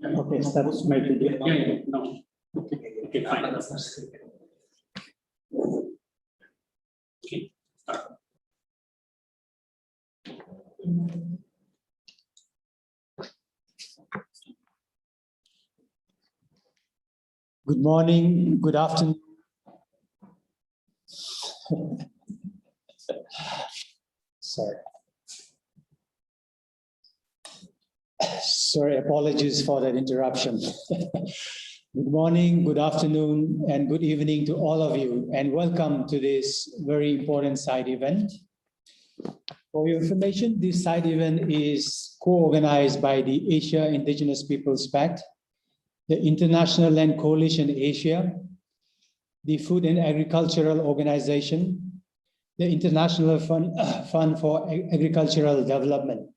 Okay, start my video. Yeah, no. Okay, fine. Okay, start. Good morning, good afternoon. Sorry, apologies for that interruption. Good morning, good afternoon, and good evening to all of you, and welcome to this very important side event. For your information, this side event is co-organized by the Asia Indigenous Peoples Pact, the International Land Coalition Asia, the Food and Agricultural Organization, the International Fund for Agricultural Development.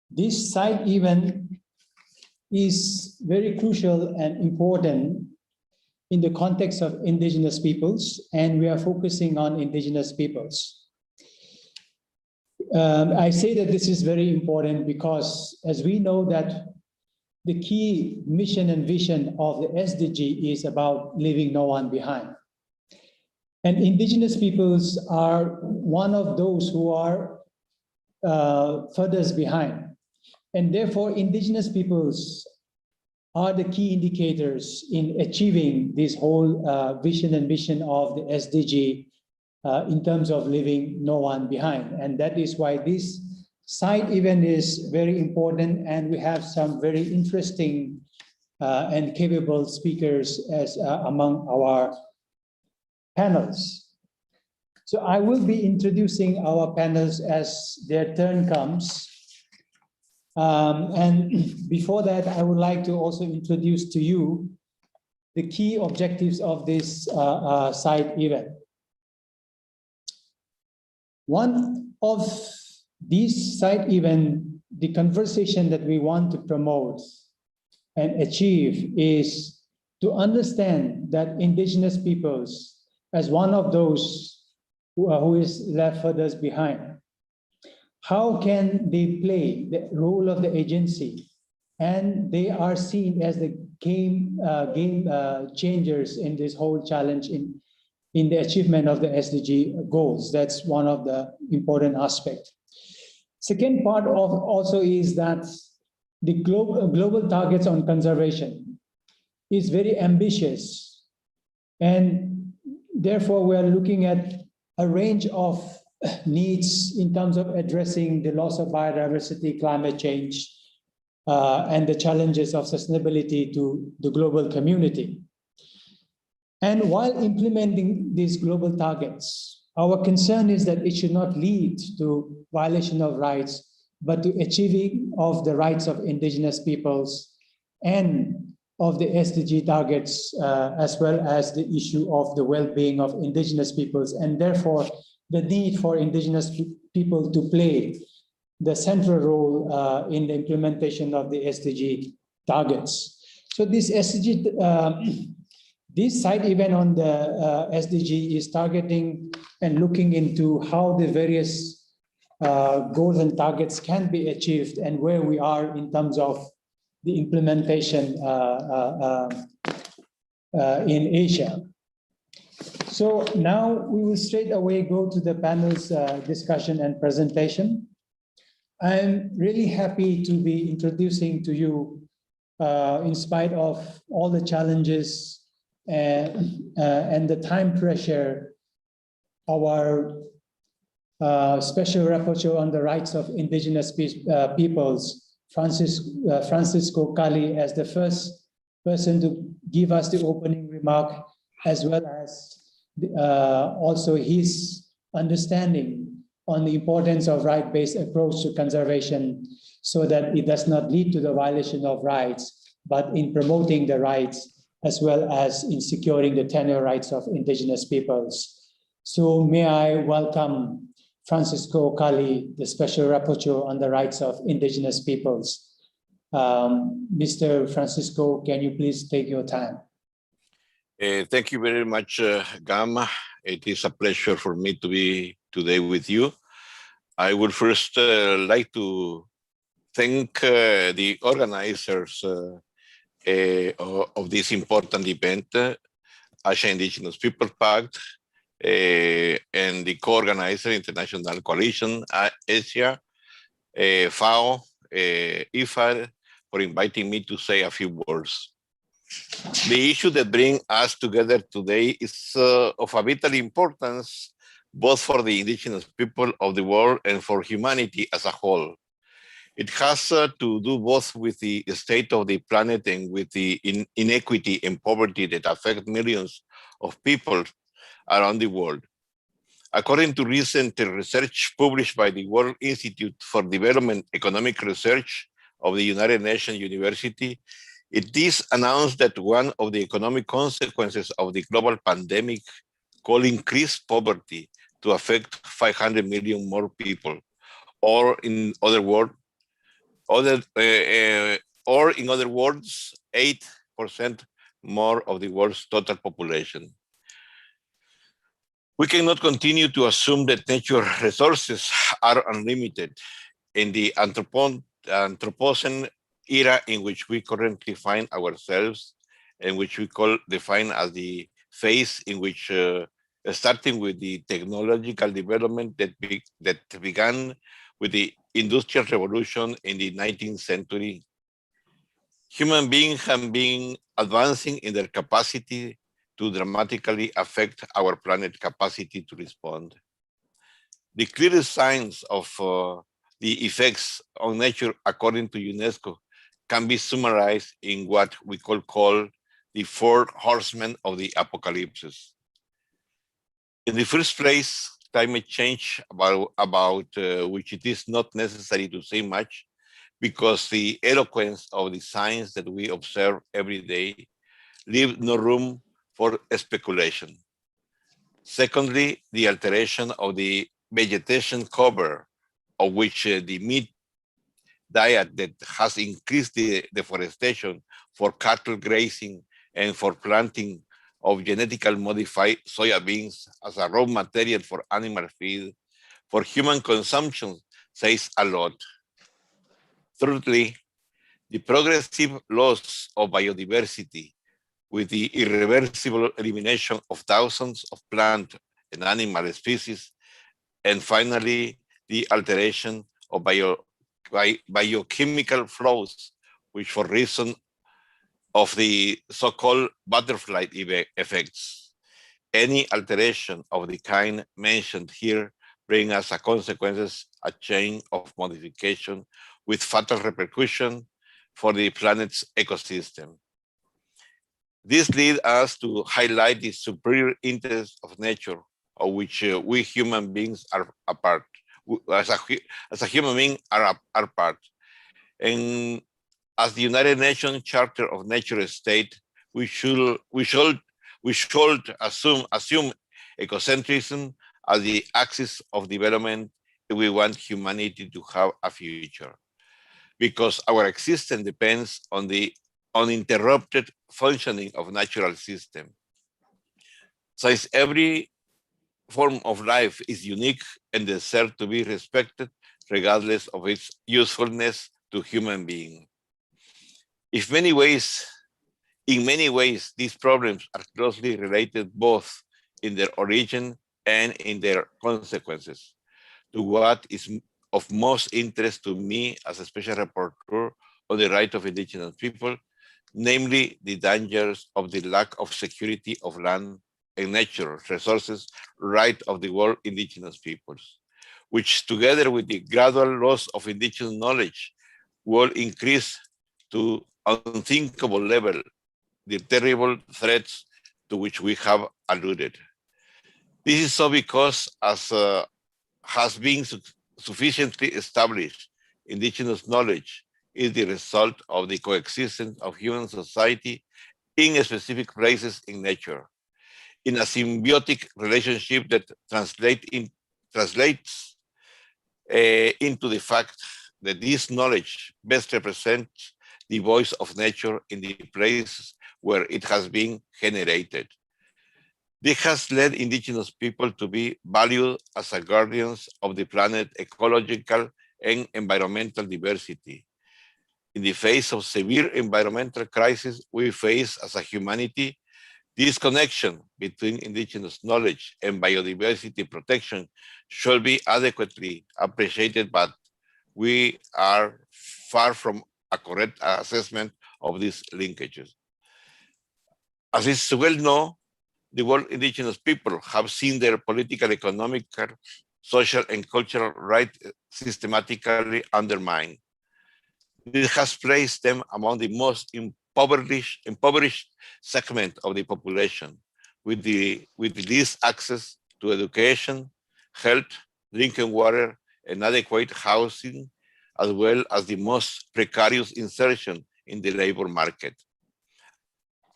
This side event is very crucial and important in the context of indigenous peoples, and we are focusing on indigenous peoples. I say that this is very important because, as we know, that the key mission and vision of the SDG is about leaving no one behind. And indigenous peoples are one of those who are furthest behind. And therefore, indigenous peoples are the key indicators in achieving this whole vision and mission of the SDG in terms of leaving no one behind. And that is why this side event is very important, and we have some very interesting and capable speakers as among our panels. So I will be introducing our panels as their turn comes. And before that, I would like to also introduce to you the key objectives of this side event. One of these side event, the conversation that we want to promote and achieve is to understand that indigenous peoples as one of those who is left furthest behind. How can they play the role of the agency? And they are seen as the game changers in this whole challenge in the achievement of the SDG goals. That's one of the important aspects. Second part of also is that the global targets on conservation is very ambitious. And therefore, we are looking at a range of needs in terms of addressing the loss of biodiversity, climate change, and the challenges of sustainability to the global community. And while implementing these global targets, our concern is that it should not lead to violation of rights, but to achieving of the rights of indigenous peoples and of the SDG targets, as well as the issue of the well-being of indigenous peoples, and therefore the need for indigenous people to play the central role in the implementation of the SDG targets. So this SDG, this side event on the SDG is targeting and looking into how the various goals and targets can be achieved and where we are in terms of the implementation in Asia. So now we will straight away go to the panel's discussion and presentation. I'm really happy to be introducing to you, in spite of all the challenges and the time pressure, our Special Rapporteur on the Rights of Indigenous Peoples, Francisco Cali, as the first person to give us the opening remark, as well as also his understanding on the importance of right-based approach to conservation so that it does not lead to the violation of rights, but in promoting the rights as well as in securing the tenure rights of indigenous peoples. So may I welcome Francisco Cali, the Special Rapporteur on the Rights of Indigenous Peoples. Mr. Francisco, can you please take your time? Thank you very much, Gama. It is a pleasure for me to be today with you. I would first like to thank the organizers of this important event, Asia Indigenous People Pact, and the co-organizer, International Coalition, Asia, FAO, IFAD, for inviting me to say a few words. The issue that brings us together today is of a vital importance, both for the indigenous people of the world and for humanity as a whole. It has to do both with the state of the planet and with the inequity and poverty that affect millions of people around the world. According to recent research published by the World Institute for Development Economic Research of the United Nations University, it is announced that one of the economic consequences of the global pandemic could increase poverty to affect 500 million more people, or in other words, 8% more of the world's total population. We cannot continue to assume that nature resources are unlimited. In the Anthropocene era in which we currently find ourselves, and which we define as the phase in which, starting with the technological development that began with the Industrial Revolution in the 19th century, human beings have been advancing in their capacity to dramatically affect our planet's capacity to respond. The clearest signs of the effects on nature, according to UNESCO, can be summarized in what we call the four horsemen of the apocalypse. In the first place, climate change, about which it is not necessary to say much, because the eloquence of the signs that we observe every day leave no room for speculation. Secondly, the alteration of the vegetation cover, of which the meat diet that has increased the deforestation for cattle grazing and for planting of genetically modified soybeans as a raw material for animal feed, for human consumption, says a lot. Thirdly, the progressive loss of biodiversity with the irreversible elimination of thousands of plant and animal species, and finally, the alteration of biochemical flows, which for reason of the so-called butterfly effects. Any alteration of the kind mentioned here bring as a consequences a chain of modification with fatal repercussion for the planet's ecosystem. This leads us to highlight the superior interest of nature, of which we human beings are a part. As a human being are part. And as the United Nations Charter of Nature State, we should assume ecocentrism as the axis of development if we want humanity to have a future. Because our existence depends on the uninterrupted functioning of natural system. Since every form of life is unique and deserves to be respected regardless of its usefulness to human being. In many ways, these problems are closely related both in their origin and in their consequences. To what is of most interest to me as a special rapporteur on the right of indigenous people, namely the dangers of the lack of security of land and natural resources right of the world indigenous peoples, which together with the gradual loss of indigenous knowledge will increase to unthinkable level the terrible threats to which we have alluded. This is so because, as has been sufficiently established, indigenous knowledge is the result of the coexistence of human society in specific places in nature, in a symbiotic relationship that translates into the fact that this knowledge best represents the voice of nature in the places where it has been generated. This has led indigenous people to be valued as guardians of the planet ecological and environmental diversity. In the face of severe environmental crisis we face as a humanity, this connection between indigenous knowledge and biodiversity protection should be adequately appreciated, but we are far from a correct assessment of these linkages. As is well known, the world indigenous people have seen their political, economic, social, and cultural rights systematically undermined. This has placed them among the most impoverished segment of the population, with the least access to education, health, drinking water, and adequate housing, as well as the most precarious insertion in the labor market.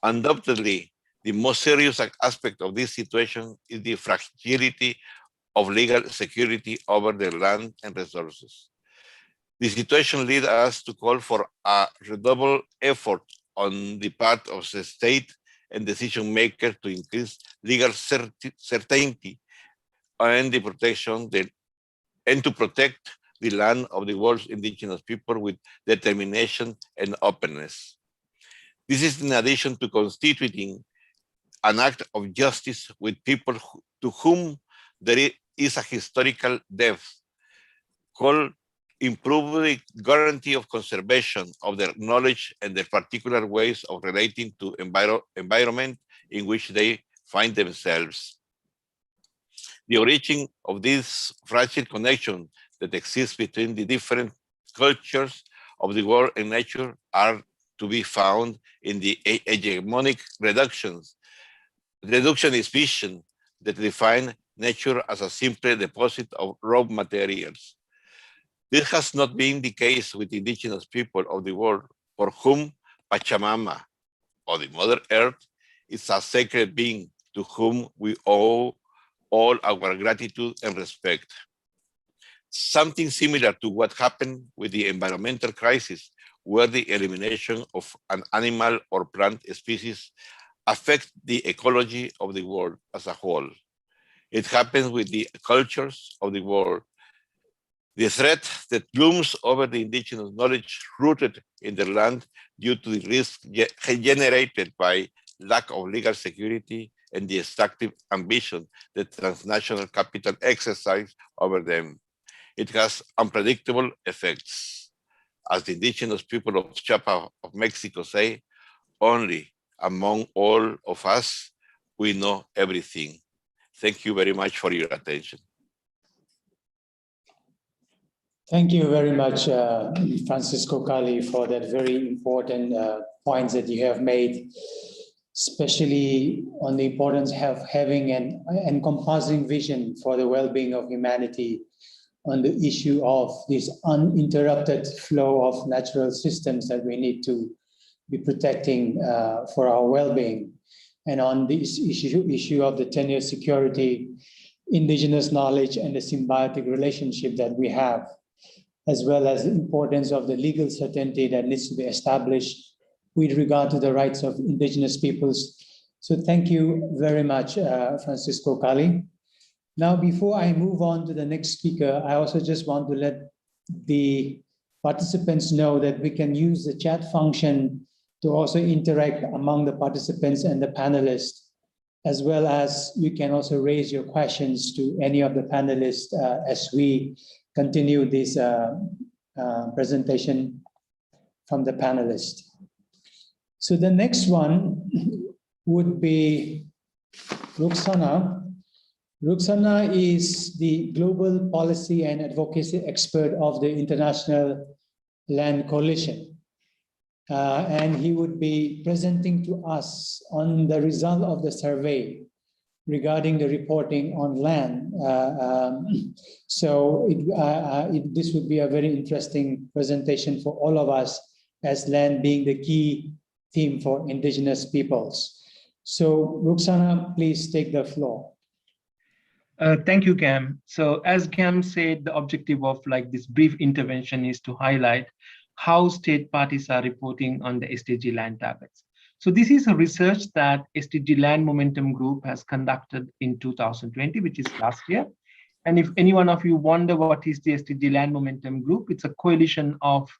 Undoubtedly, the most serious aspect of this situation is the fragility of legal security over their land and resources. The situation leads us to call for a redoubled effort on the part of the state and decision makers to increase legal certainty and the protection and to protect the land of the world's indigenous people with determination and openness. This is in addition to constituting an act of justice with people to whom there is a historical debt called improve the guarantee of conservation of their knowledge and their particular ways of relating to environment in which they find themselves. The origin of this fragile connection that exists between the different cultures of the world and nature are to be found in the hegemonic reductionist vision that define nature as a simple deposit of raw materials. This has not been the case with indigenous people of the world, for whom Pachamama, or the Mother Earth, is a sacred being to whom we owe all our gratitude and respect. Something similar to what happened with the environmental crisis, where the elimination of an animal or plant species affects the ecology of the world as a whole. It happens with the cultures of the world. The threat that looms over the indigenous knowledge rooted in their land due to the risk generated by lack of legal security and the extractive ambition that transnational capital exercise over them. It has unpredictable effects. As the indigenous people of Chiapas of Mexico say, only among all of us, we know everything. Thank you very much for your attention. Thank you very much, Francisco Cali, for that very important points that you have made, especially on the importance of having an encompassing vision for the well-being of humanity on the issue of this uninterrupted flow of natural systems that we need to be protecting for our well-being. And on this issue of the tenure security, indigenous knowledge, and the symbiotic relationship that we have, as well as the importance of the legal certainty that needs to be established with regard to the rights of indigenous peoples. So thank you very much, Francisco Cali. Now, before I move on to the next speaker, I also just want to let the participants know that we can use the chat function to also interact among the participants and the panelists, as well as you can also raise your questions to any of the panelists as we continue this presentation from the panelists. So the next one would be Ruxana. Ruxana is the Global Policy and Advocacy Expert of the International Land Coalition. And he would be presenting to us on the result of the survey regarding the reporting on land. This would be a very interesting presentation for all of us, as land being the key theme for indigenous peoples. So Ruxana, please take the floor. Thank you, Cam. So as Cam said, the objective of this brief intervention is to highlight how state parties are reporting on the SDG land targets. So this is a research that SDG Land Momentum Group has conducted in 2020, which is last year. And if any one of you wonder what is the SDG Land Momentum Group, it's a coalition of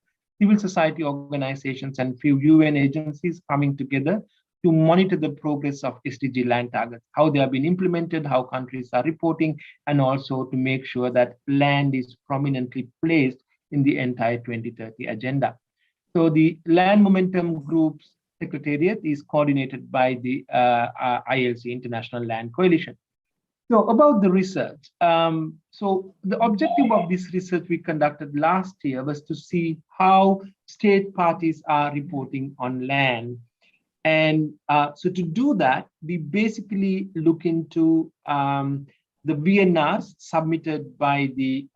civil society organizations and few UN agencies coming together to monitor the progress of SDG land targets, how they have been implemented, how countries are reporting, and also to make sure that land is prominently placed in the entire 2030 agenda. So the Land Momentum Group's secretariat is coordinated by the ILC, International Land Coalition. So about the research, so the objective of this research we conducted last year was to see how state parties are reporting on land. And so to do that, we basically look into the VNRs submitted by the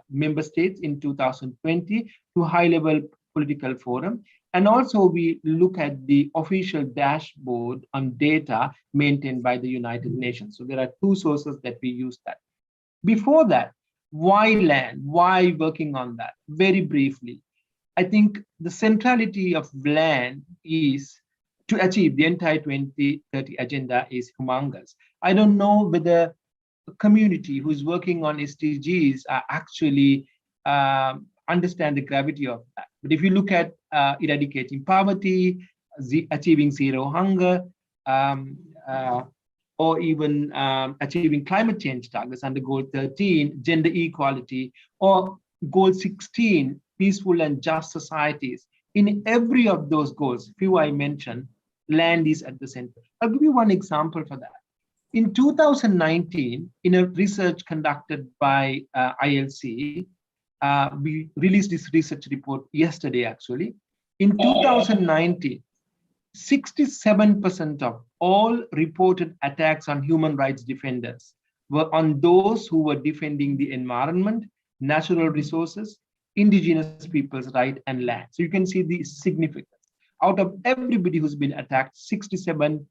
member states in 2020 to high-level political forum. And also we look at the official dashboard on data maintained by the United Nations. So there are two sources that we use that. Before that, why land? Why working on that? Very briefly, I think the centrality of land is to achieve the entire 2030 agenda is humongous. I don't know whether the community who's working on SDGs are actually understand the gravity of that. But if you look at eradicating poverty, achieving zero hunger, or even achieving climate change targets under Goal 13, gender equality, or Goal 16, peaceful and just societies. In every of those goals, few I mentioned, land is at the center. I'll give you one example for that. In 2019, in a research conducted by ILC, we released this research report yesterday, actually. In 2019, 67% of all reported attacks on human rights defenders were on those who were defending the environment, natural resources, indigenous peoples' right, and land. So you can see the significance. Out of everybody who's been attacked, 67%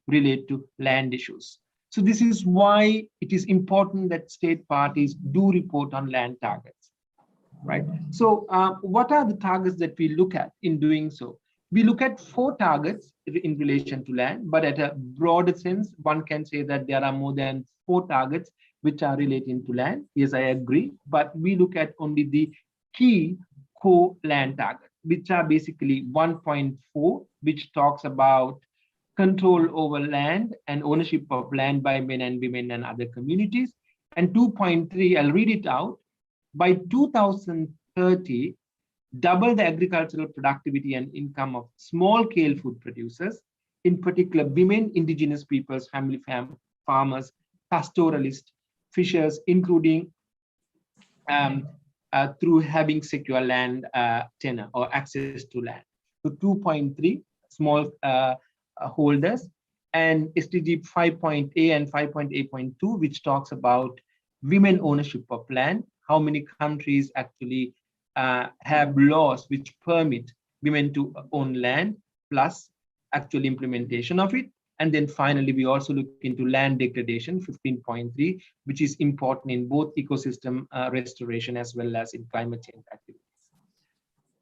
relate to land issues. So this is why it is important that state parties do report on land targets, right? So what are the targets that we look at in doing so? We look at 4 targets in relation to land, but at a broader sense, one can say that there are more than 4 targets which are relating to land. Yes, I agree, but we look at only the key core land targets, which are basically 1.4, which talks about control over land and ownership of land by men and women and other communities. And 2.3, I'll read it out. By 2030, double the agricultural productivity and income of small-scale food producers, in particular women, indigenous peoples, family farmers, pastoralists, fishers, including through having secure land tenure or access to land. So 2.3, small holders, and SDG 5.A and 5.A.2, which talks about women ownership of land, how many countries actually have laws which permit women to own land, plus actual implementation of it. And then finally, we also look into land degradation, 15.3, which is important in both ecosystem restoration as well as in climate change activities.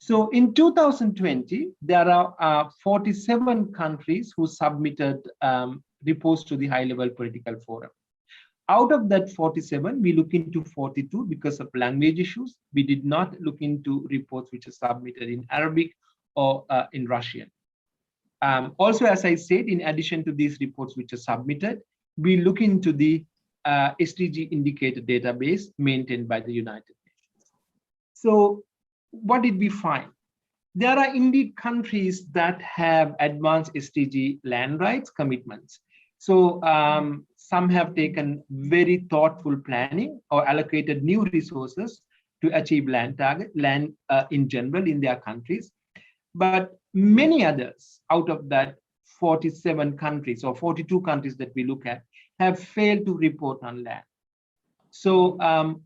So in 2020, there are 47 countries who submitted reports to the high-level political forum. Out of that 47, we look into 42 because of language issues. We did not look into reports which are submitted in Arabic or in Russian. Also, as I said, in addition to these reports which are submitted, we look into the SDG indicator database maintained by the United Nations. So what did we find? There are indeed countries that have advanced SDG land rights commitments. So some have taken very thoughtful planning or allocated new resources to achieve land in general in their countries. But many others out of that 47 countries or 42 countries that we look at have failed to report on land. So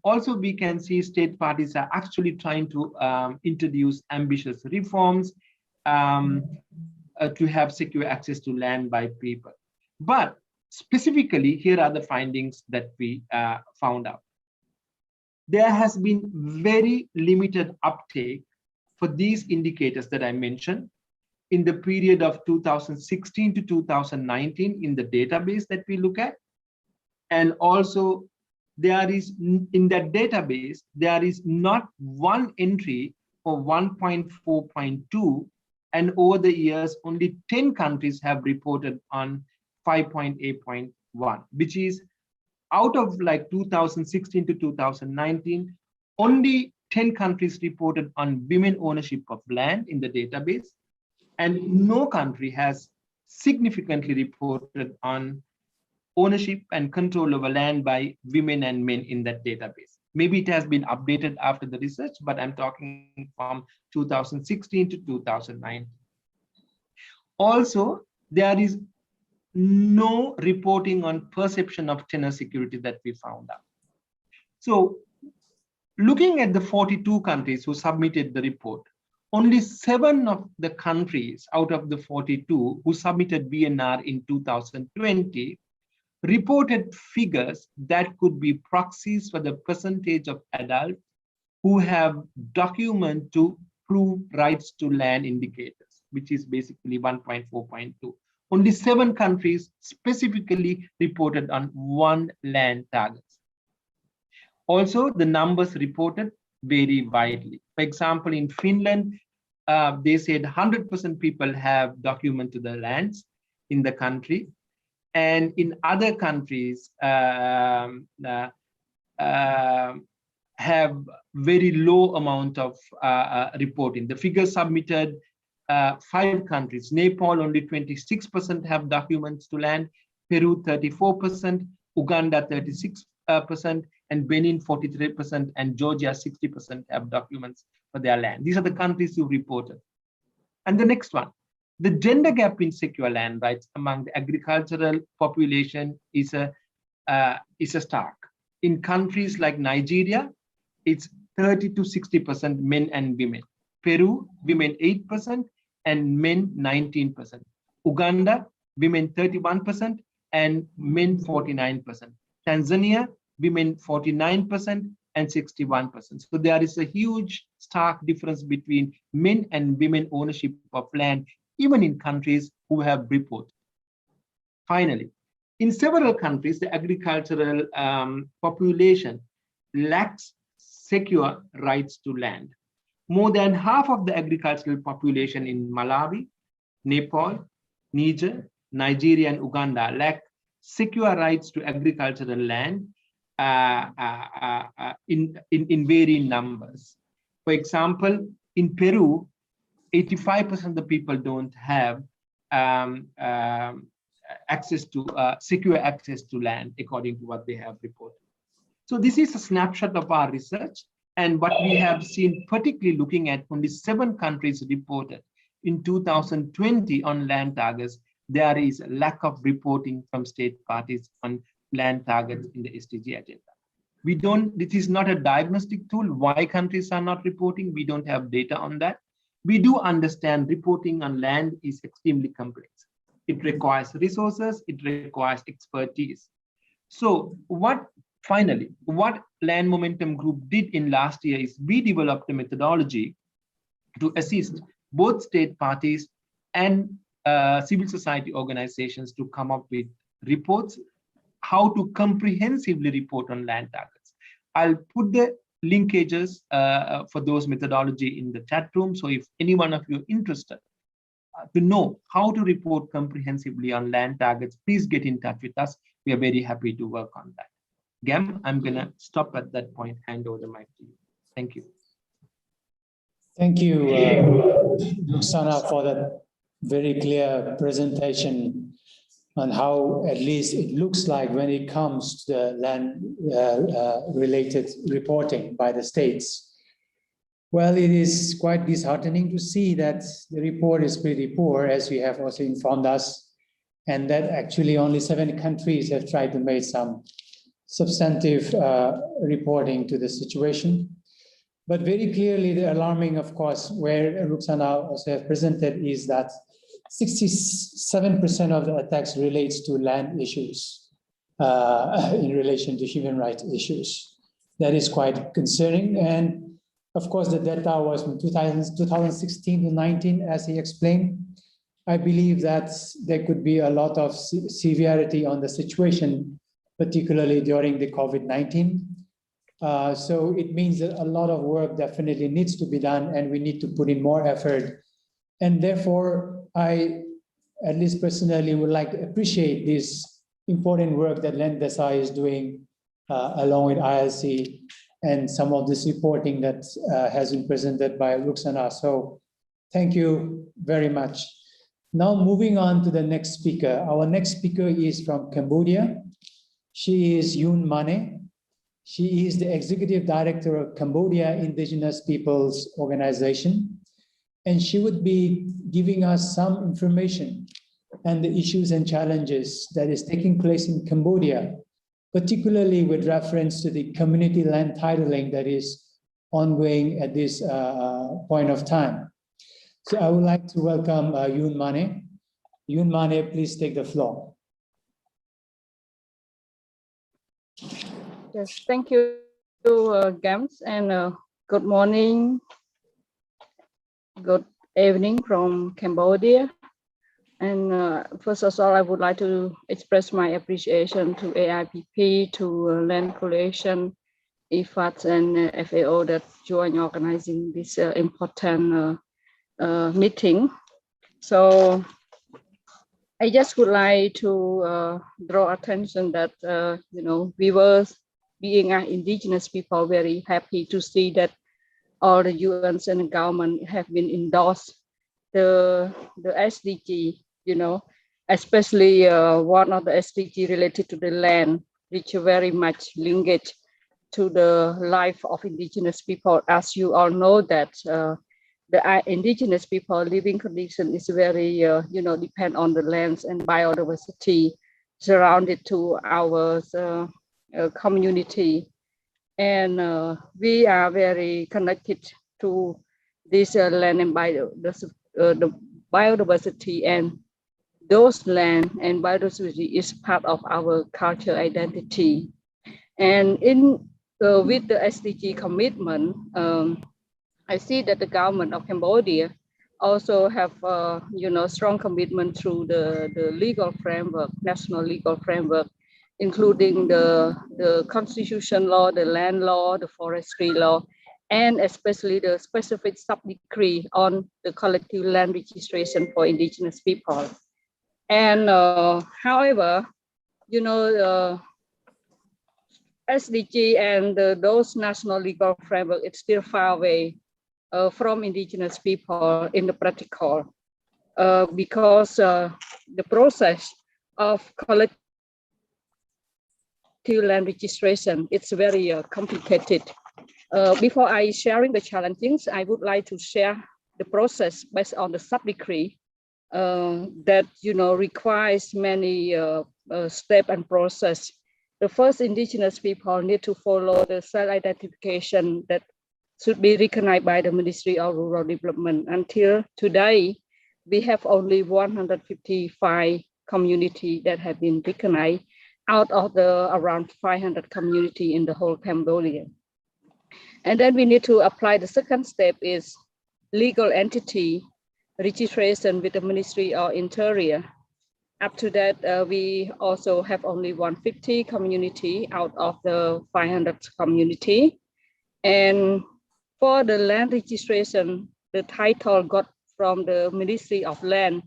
also we can see state parties are actually trying to introduce ambitious reforms to have secure access to land by people. But specifically, here are the findings that we found out. There has been very limited uptake for these indicators that I mentioned in the period of 2016 to 2019 in the database that we look at, and also there is in that database, there is not one entry for 1.4.2, and over the years, only 10 countries have reported on 5.8.1, which is out of like 2016 to 2019, only 10 countries reported on women ownership of land in the database, and no country has significantly reported on ownership and control over land by women and men in that database. Maybe it has been updated after the research, but I'm talking from 2016 to 2019. Also, there is no reporting on perception of tenure security that we found out. So looking at the 42 countries who submitted the report, only 7 of the countries out of the 42 who submitted VNR in 2020 reported figures that could be proxies for the percentage of adults who have document to prove rights to land indicators, which is basically 1.4.2. Only 7 countries specifically reported on 1 land target. Also, the numbers reported vary widely. For example, in Finland, they said 100% people have document to the lands in the country. And in other countries have very low amount of reporting. The figures submitted, 5 countries, Nepal only 26% have documents to land, Peru 34%, Uganda 36%, and Benin 43%, and Georgia 60% have documents for their land. These are the countries who reported. And the next one, the gender gap in secure land rights among the agricultural population is a stark. In countries like Nigeria, it's 30 to 60% men and women. Peru, women 8% and men 19%. Uganda, women 31% and men 49%. Tanzania, women 49% and 61%. So there is a huge stark difference between men and women ownership of land, even in countries who have reported. Finally, in several countries, the agricultural population lacks secure rights to land. More than half of the agricultural population in Malawi, Nepal, Niger, Nigeria, and Uganda lack secure rights to agricultural land in varying numbers. For example, in Peru, 85% of the people don't have access to secure access to land, according to what they have reported. So this is a snapshot of our research, and what we have seen, particularly looking at only 7 countries reported in 2020 on land targets, there is a lack of reporting from state parties on land targets in the SDG agenda. This is not a diagnostic tool. Why countries are not reporting? We don't have data on that. We do understand reporting on land is extremely complex. It requires resources, it requires expertise. So finally, what Land Momentum Group did in last year is we developed a methodology to assist both state parties and civil society organizations to come up with reports, how to comprehensively report on land targets. I'll put the linkages for those methodology in the chat room. So if any one of you are interested to know how to report comprehensively on land targets, please get in touch with us. We are very happy to work on that. Gam, I'm gonna stop at that point, hand over the mic to you. Thank you. Thank you, Rukhsana, for that very clear presentation on how at least it looks like when it comes to the land related reporting by the states. Well, it is quite disheartening to see that the report is pretty poor, as you have also informed us, and that actually only 7 countries have tried to make some substantive reporting to the situation. But very clearly, the alarming, of course, where Rukhsana also have presented is that 67% of the attacks relates to land issues in relation to human rights issues. That is quite concerning. And of course, the data was from 2016 to 19, as he explained. I believe that there could be a lot of severity on the situation particularly during the COVID-19. So it means that a lot of work definitely needs to be done, and we need to put in more effort. And therefore, I, at least personally, would like to appreciate this important work that Len Desai is doing along with ILC and some of this reporting that has been presented by Ruxana. So thank you very much. Now moving on to the next speaker. Our next speaker is from Cambodia. She is Yoon Mane. She is the Executive Director of Cambodia Indigenous Peoples Organization, and she would be giving us some information on the issues and challenges that is taking place in Cambodia, particularly with reference to the community land titling that is ongoing at this point of time. So I would like to welcome Yoon Mane. Yoon Mane, please take the floor. Yes, thank you, Gams, and good morning, good evening from Cambodia. And first of all, I would like to express my appreciation to AIPP, to Land Coalition, IFAT, and FAO that join organizing this important meeting. So I just would like to draw attention that, we were, being an indigenous people, very happy to see that all the UNs and the government have been endorsed the SDG, especially one of the SDG related to the land, which very much linked to the life of indigenous people. As you all know that the indigenous people living condition is very, depend on the lands and biodiversity surrounded to our community. And we are very connected to this land and the biodiversity, and those land and biodiversity is part of our cultural identity. And in with the SDG commitment, I see that the government of Cambodia also have strong commitment through the legal framework, national legal framework, including the constitution law, the land law, the forestry law, and especially the specific sub-decree on the collective land registration for indigenous people. And however, SDG and those national legal framework, it's still far away from indigenous people in the practical, because the process of collective land registration, it's very complicated. Before I sharing the challenges, I would like to share the process based on the sub-decree that requires many steps and process. The first, indigenous people need to follow the self-identification that should be recognized by the Ministry of Rural Development. Until today, we have only 155 communities that have been recognized out of the around 500 community in the whole Cambodia. And then we need to apply the second step is legal entity registration with the Ministry of Interior. Up to that, we also have only 150 community out of the 500 community. And for the land registration, the title got from the Ministry of Land,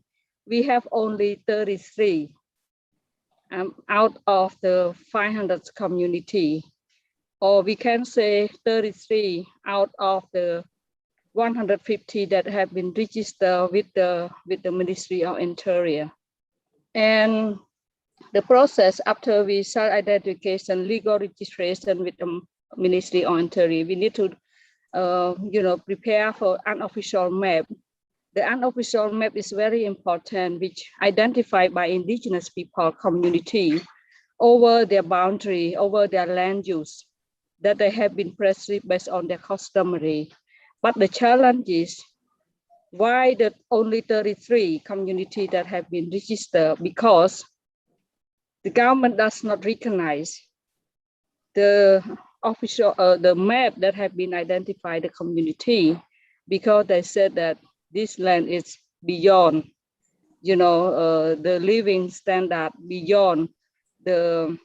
we have only 33 out of the 500 community, or we can say 33 out of the 150 that have been registered with the Ministry of Interior. And the process after we self-identification, legal registration with the Ministry of Interior, we need to prepare for unofficial map. The unofficial map is very important, which identified by indigenous people community over their boundary, over their land use, that they have been prescribed based on their customary. But the challenge is why that only 33 community that have been registered, because the government does not recognize the official the map that have been identified the community, because they said that this land is beyond the living standard, beyond the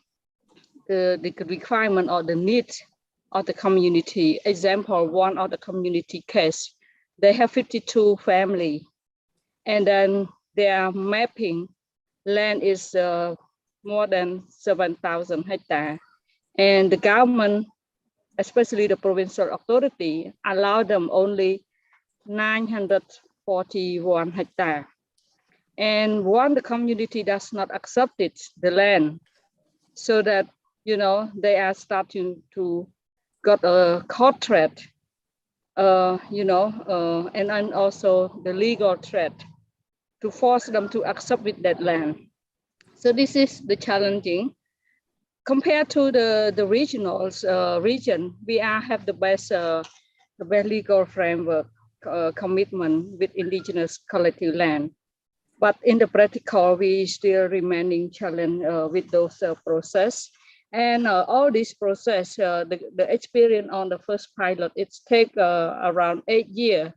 the requirement or the needs of the community. Example, one of the community case, they have 52 family, and then they are mapping land is more than 7,000 hectares, and the government, especially the provincial authority, allow them only 941 hectares. And one, the community does not accept it, the land, so that, you know, they are starting to got a court threat, you know, and then also the legal threat to force them to accept with that land. So this is the challenging. Compared to the regionals region, we have the best legal framework commitment with indigenous collective land. But in the practical, we still remaining challenge with those process. And all this process, the experience on the first pilot, it's take around 8 years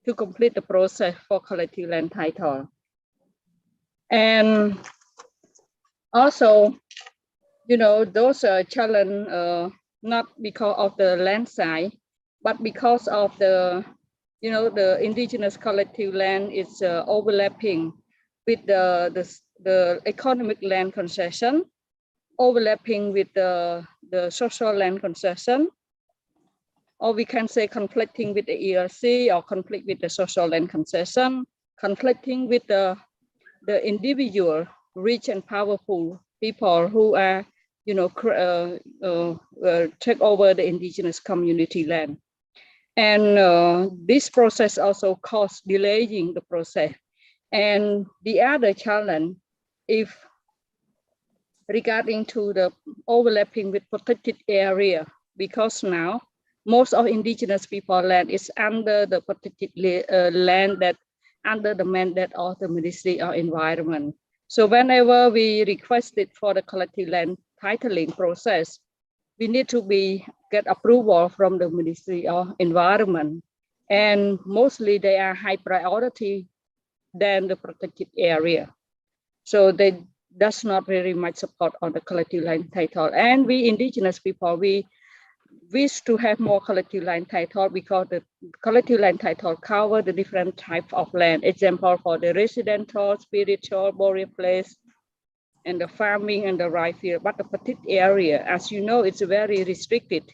to complete the process for collective land title. And also, you know, those challenge not because of the land size, but because of the, you know, the indigenous collective land is overlapping with the economic land concession, overlapping with the social land concession, or we can say conflicting with the ERC, or conflict with the social land concession, conflicting with the individual rich and powerful people who are, you know, take over the indigenous community land. And this process also caused delaying the process. And the other challenge, if regarding to the overlapping with protected area, because now most of indigenous people land is under the protected land that under the mandate of the Ministry of Environment. So whenever we requested for the collective land titling process, we need to get approval from the Ministry of Environment, and mostly they are high priority than the protected area. So they does not very much support on the collective land title. And we indigenous people, we wish to have more collective land title because the collective land title cover the different types of land. Example for the residential, spiritual, burial place, and the farming and the rice field. But the protected area, as you know, it's very restricted.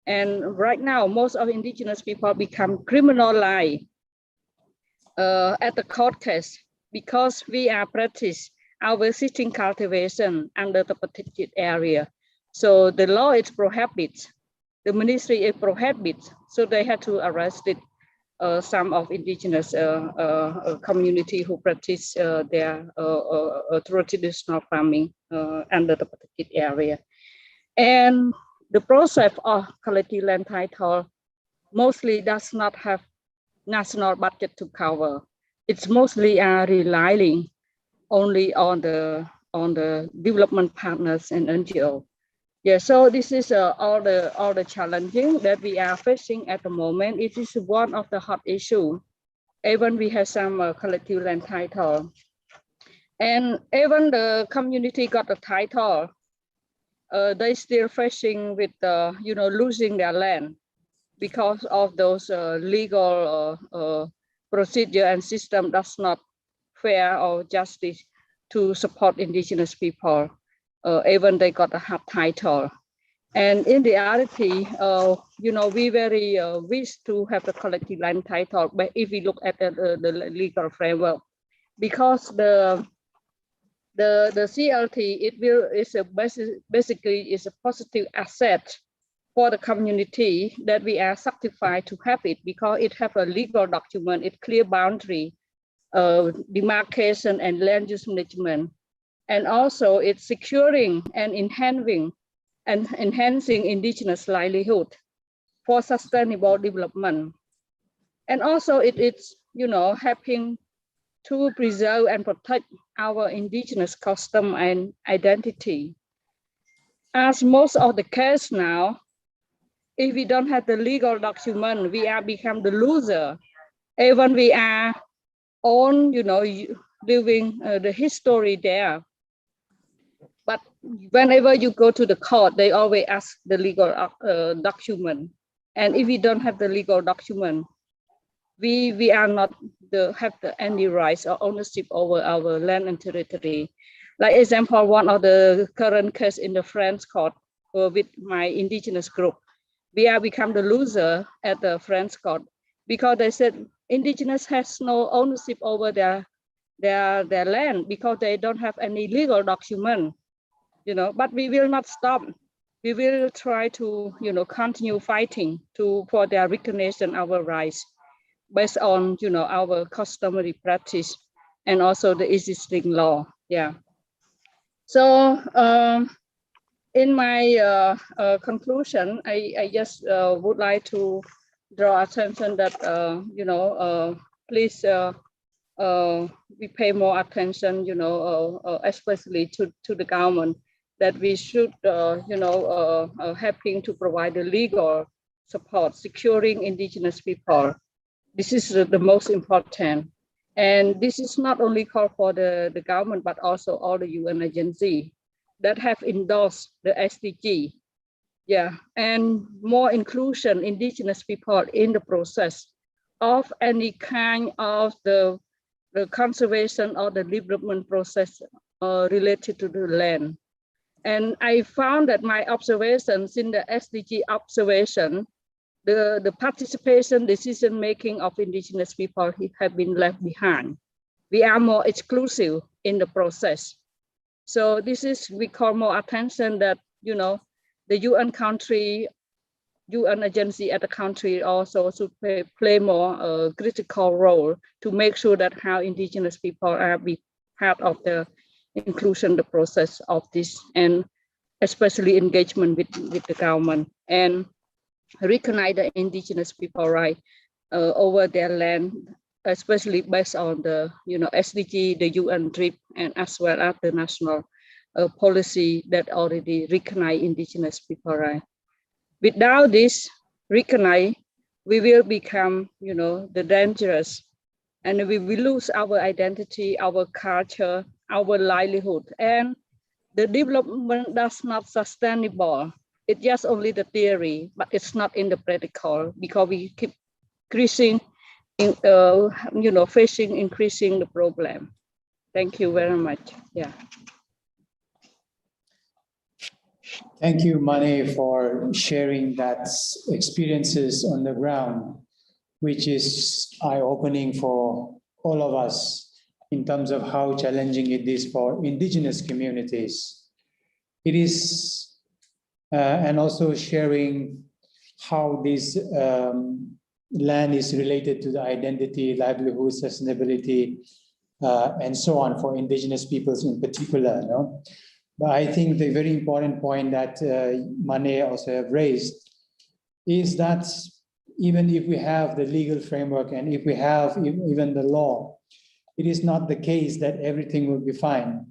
And right now, most of indigenous people become criminalized at the court case because we are practice our sitting cultivation under the protected area. So the law is prohibits, the ministry is prohibits, so they had to arrest it, some of indigenous community who practice their traditional farming under the protected area. And the process of collective land title mostly does not have national budget to cover. It's mostly relying only on the development partners and NGO. Yeah, so this is all the challenging that we are facing at the moment. It is one of the hot issue. Even we have some collective land title, and even the community got a title, they still facing with you know, losing their land because of those legal procedure and system that's not fair or justice to support indigenous people, even they got a hard title. And in reality, you know, we very wish to have the collective land title, but if we look at the legal framework, because the CLT, basically is a positive asset for the community that we are certified to have it, because it have a legal document, it clear boundary, demarcation and land use management, and also it's securing and enhancing indigenous livelihood for sustainable development, and also it's, you know, helping to preserve and protect our indigenous custom and identity. As most of the case now, if we don't have the legal document, we are become the loser. Even we are on, you know, living the history there. But whenever you go to the court, they always ask the legal document. And if we don't have the legal document, we are not any rights or ownership over our land and territory. Like example, one of the current case in the French court with my indigenous group, we are become the loser at the French court because they said indigenous has no ownership over their land because they don't have any legal document, you know. But we will not stop. We will try to, you know, continue fighting for their recognition our rights based on, you know, our customary practice and also the existing law. Yeah. So in my conclusion, I just would like to draw attention that, you know, please we pay more attention, you know, especially to the government, that we should, you know, helping to provide the legal support, securing indigenous people. This is the most important. And this is not only called for the government, but also all the UN agencies that have endorsed the SDG. Yeah, and more inclusion indigenous people in the process of any kind of the conservation or the development process related to the land. And I found that my observations in the SDG observation, the participation, decision-making of indigenous people have been left behind. We are more exclusive in the process. So this is, we call more attention that, you know, the UN country, UN agency at the country also should play more critical role to make sure that how indigenous people are be part of the inclusion, the process of this, and especially engagement with the government, and recognize the indigenous people right over their land, especially based on the, you know, SDG, the UN DRIP, and as well as the national policy that already recognize indigenous people right. Without this recognize, we will become, you know, the dangerous, and we will lose our identity, our culture, our livelihood, and the development that's not sustainable. It's just only the theory, but it's not in the practical, because we keep increasing, you know, increasing the problem. Thank you very much. Yeah. Thank you, Mane, for sharing that experiences on the ground, which is eye-opening for all of us in terms of how challenging it is for indigenous communities. It is, and also sharing how this land is related to the identity, livelihood, sustainability, and so on for indigenous peoples in particular. No? But I think the very important point that Mane also have raised is that even if we have the legal framework and if we have even the law, it is not the case that everything will be fine.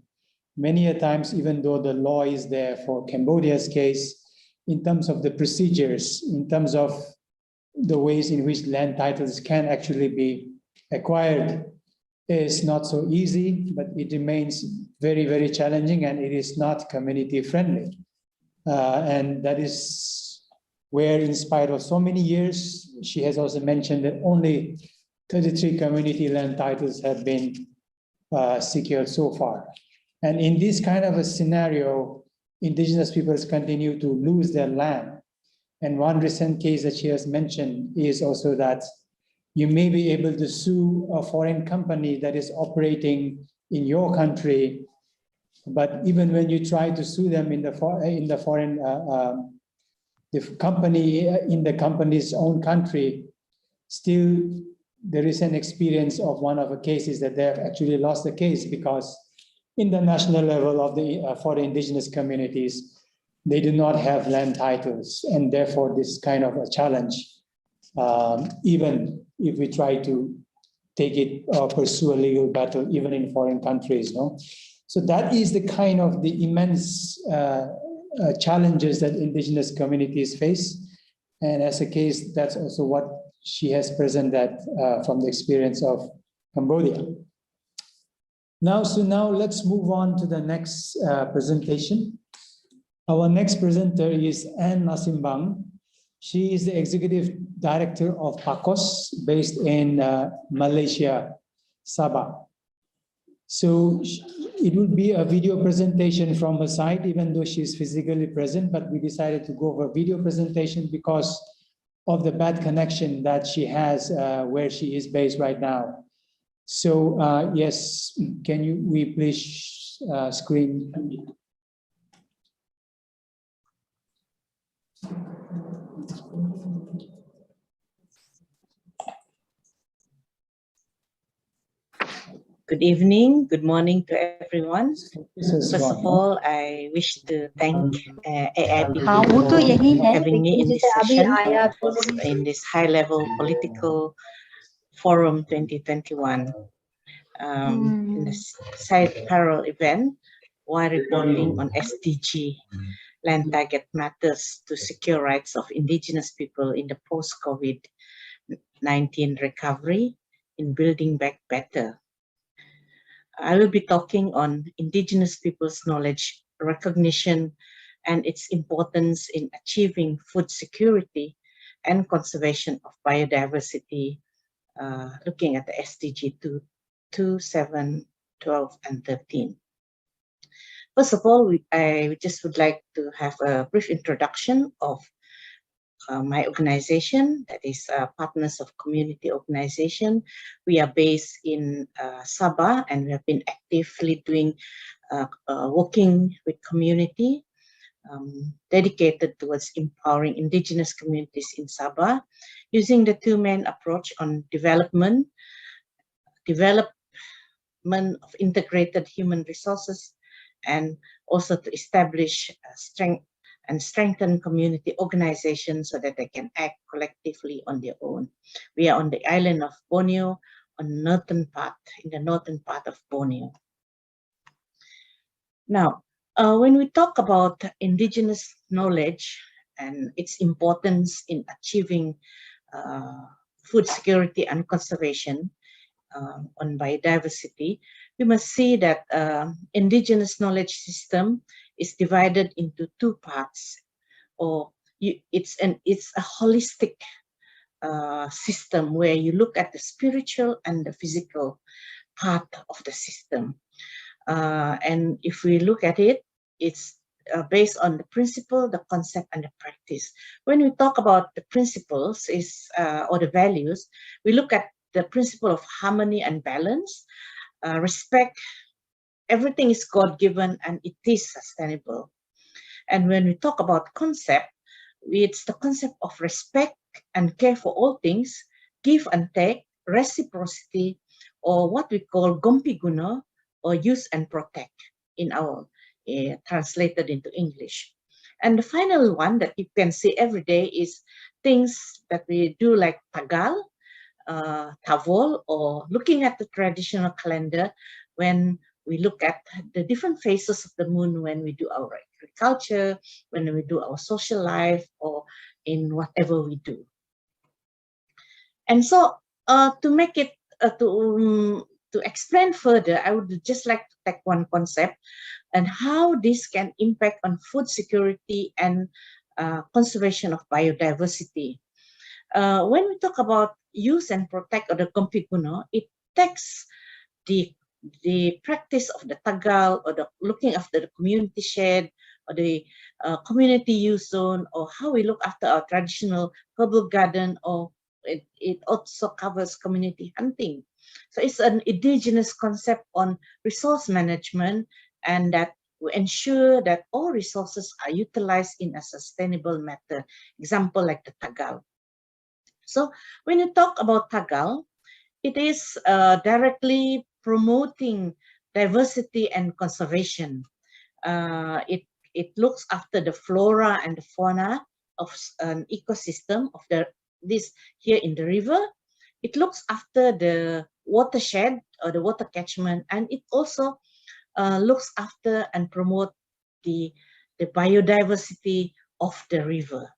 Many a times, even though the law is there for Cambodia's case, in terms of the procedures, in terms of the ways in which land titles can actually be acquired, is not so easy, but it remains very, very challenging, and it is not community friendly. And that is where, in spite of so many years, she has also mentioned that only 33 community land titles have been secured so far. And in this kind of a scenario, indigenous peoples continue to lose their land. And one recent case that she has mentioned is also that you may be able to sue a foreign company that is operating in your country, but even when you try to sue them in the foreign, the company in the company's own country, still there is an experience of one of the cases that they have actually lost the case, because in the national level of the for the indigenous communities, they do not have land titles, and therefore this kind of a challenge. Even if we try to take it or pursue a legal battle, even in foreign countries, no? So that is the kind of the immense challenges that indigenous communities face. And as a case, that's also what she has presented from the experience of Cambodia. Now let's move on to the next presentation. Our next presenter is Anne Nasimbang. She is the Executive Director of PACOS based in Malaysia, Sabah. So it will be a video presentation from her side, even though she's physically present, but we decided to go for a video presentation because of the bad connection that she has where she is based right now. So yes, can we please screen? Good evening, good morning to everyone. First First of all, I wish to thank AIPP हाँ वो तो यही for है having me in लेकिन this जैसे अभी session, आया तो in this high-level political forum 2021, in the side parallel event, while reporting on SDG, land target matters to secure rights of indigenous people in the post-COVID-19 recovery in building back better. I will be talking on indigenous people's knowledge recognition and its importance in achieving food security and conservation of biodiversity, looking at the SDG 2, 7, 12, and 13. First of all, I just would like to have a brief introduction of my organization, that is Partners of Community Organization. We are based in Sabah, and we have been actively doing working with community, dedicated towards empowering indigenous communities in Sabah, using the two main approach on development of integrated human resources, and also to establish strengthen community organizations so that they can act collectively on their own. We are on the island of Borneo, in the northern part of Borneo. Now, when we talk about indigenous knowledge and its importance in achieving food security and conservation on biodiversity, we must see that indigenous knowledge system is divided into two parts, or it's a holistic system where you look at the spiritual and the physical part of the system. And if we look at it, it's based on the principle, the concept, and the practice. When we talk about the principles or the values, we look at the principle of harmony and balance, respect. Everything is God-given and it is sustainable. And when we talk about concept, it's the concept of respect and care for all things, give and take, reciprocity, or what we call gompi guna, or use and protect in our translated into English. And the final one that you can see every day is things that we do like tagal, tavol, or looking at the traditional calendar when we look at the different phases of the moon when we do our agriculture, when we do our social life, or in whatever we do. And so to make it, to explain further, I would just like to take one concept and how this can impact on food security and conservation of biodiversity. When we talk about use and protect, or the gompi guna, it takes the practice of the tagal, or the looking after the community shed, or the community use zone, or how we look after our traditional herbal garden, or it also covers community hunting. So it's an indigenous concept on resource management, and that will ensure that all resources are utilized in a sustainable manner. Example like the tagal. So when you talk about tagal, it is directly promoting diversity and conservation. It looks after the flora and the fauna of an ecosystem of this here in the river. It looks after the watershed or the water catchment, and it also looks after and promote the biodiversity of the river.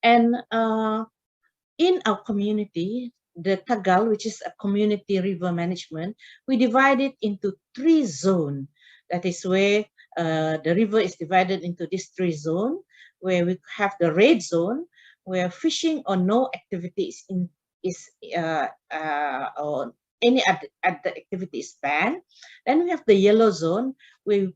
And in our community, the Tagal, which is a community river management, we divide it into 3 zones. That is where the river is divided into these 3 zones, where we have the red zone, where fishing or no activities or any other activity is banned. Then we have the yellow zone, where we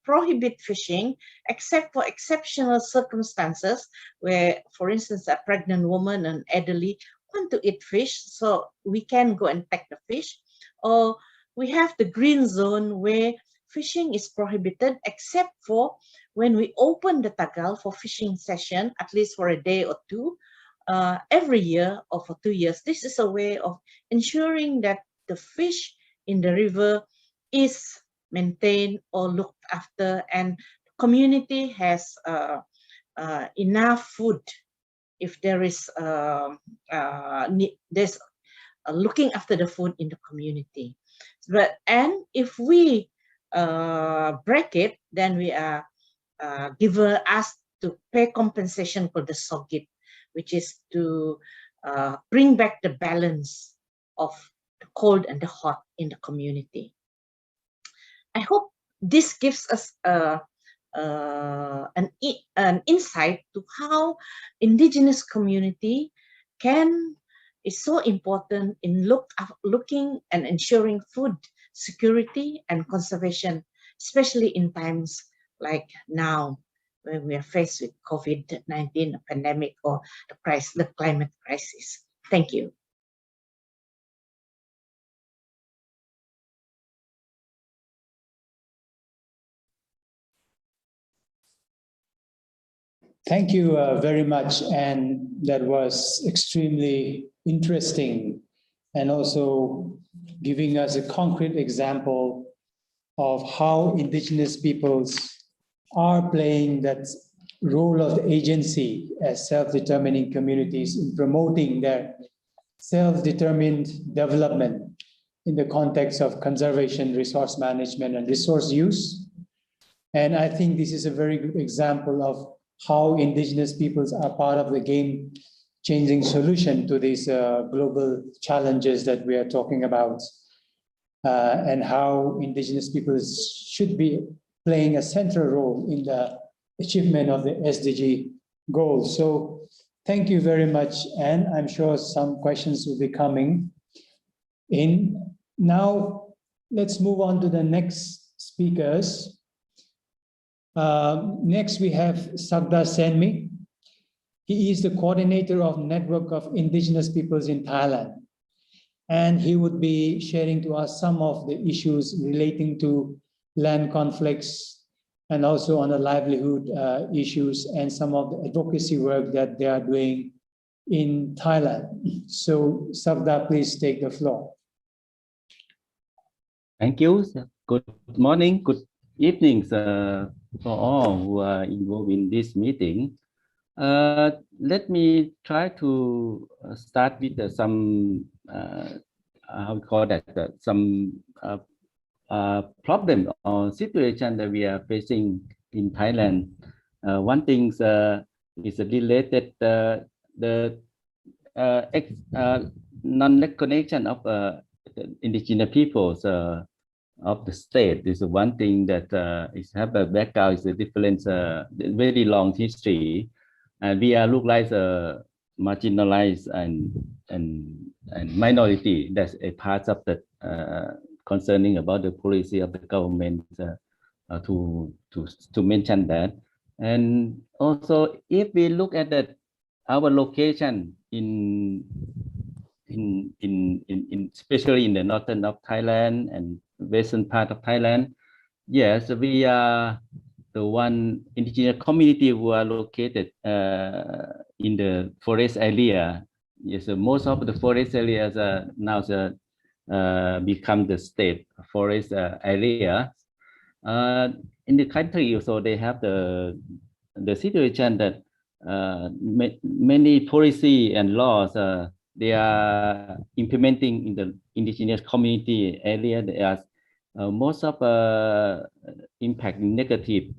prohibit fishing except for exceptional circumstances, where, for instance, a pregnant woman and elderly want to eat fish, so we can go and take the fish. Or we have the green zone, where fishing is prohibited except for when we open the Tagal for fishing session, at least for a day or two, every year or for 2 years. This is a way of ensuring that the fish in the river is maintained or looked after, and the community has enough food. If there is there's looking after the food in the community. And if we break it, then we are asked to pay compensation for the sogit, which is to bring back the balance of the cold and the hot in the community. I hope this gives us an insight to how indigenous community is so important in looking and ensuring food security and conservation, especially in times like now, when we are faced with COVID-19 pandemic or the climate crisis. Thank you. Thank you very much. And that was extremely interesting, and also giving us a concrete example of how indigenous peoples are playing that role of the agency as self-determining communities in promoting their self-determined development in the context of conservation, resource management, and resource use. And I think this is a very good example of how indigenous peoples are part of the game-changing solution to these global challenges that we are talking about, and how indigenous peoples should be playing a central role in the achievement of the SDG goals. So thank you very much, and I'm sure some questions will be coming in. Now, let's move on to the next speakers. Next, we have Sagda Senmi. He is the coordinator of Network of Indigenous Peoples in Thailand. And he would be sharing to us some of the issues relating to land conflicts, and also on the livelihood issues, and some of the advocacy work that they are doing in Thailand. So Sagda, please take the floor. Thank you. Good morning, good evening for all who are involved in this meeting. Let me try to start with some how we call that, some problem or situation that we are facing in Thailand. One thing is related the non-recognition of the indigenous peoples of the state. This is one thing that is have a background, is a different, very long history, and we are look like marginalized and minority. That's a part of the concerning about the policy of the government, to mention that. And also, if we look at that, our location in especially in the northern of Thailand and western part of Thailand, yes, we are the one indigenous community who are located in the forest area. Yes, most of the forest areas are now become the state forest area in the country. So they have the situation that many policy and laws they are implementing in the indigenous community area. They are most of impact negative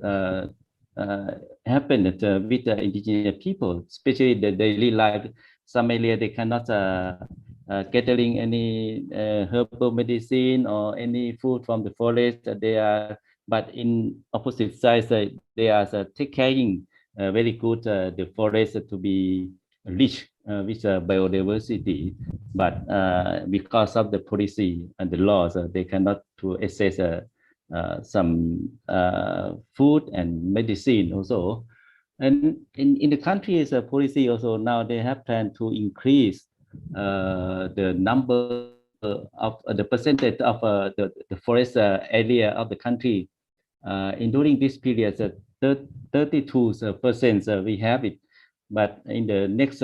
happen with the indigenous people, especially the daily life. Some area they cannot gathering any herbal medicine or any food from the forest. They are, but in opposite sides, they are taking care very good the forest to be rich with biodiversity. But because of the policy and the laws, they cannot to access some food and medicine also. And in the country's policy also now they have planned to increase the number of the percentage of the forest area of the country. During this period, 32% we have it, but in the next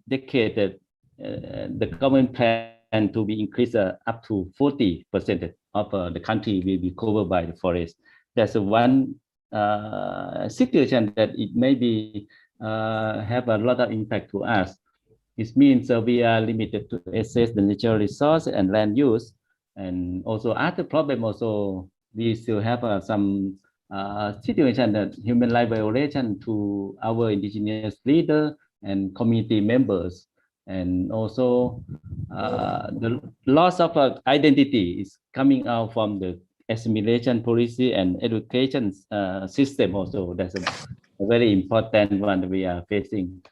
decade, the government plan to be increased up to 40% of the country will be covered by the forest. That's one situation that it may be have a lot of impact to us. It means we are limited to access the natural resource and land use, and also other problem also we still have some situation that human rights violation to our indigenous leader and community members, and also the loss of identity is coming out from the assimilation policy and education system also. That's a very important one we are facing.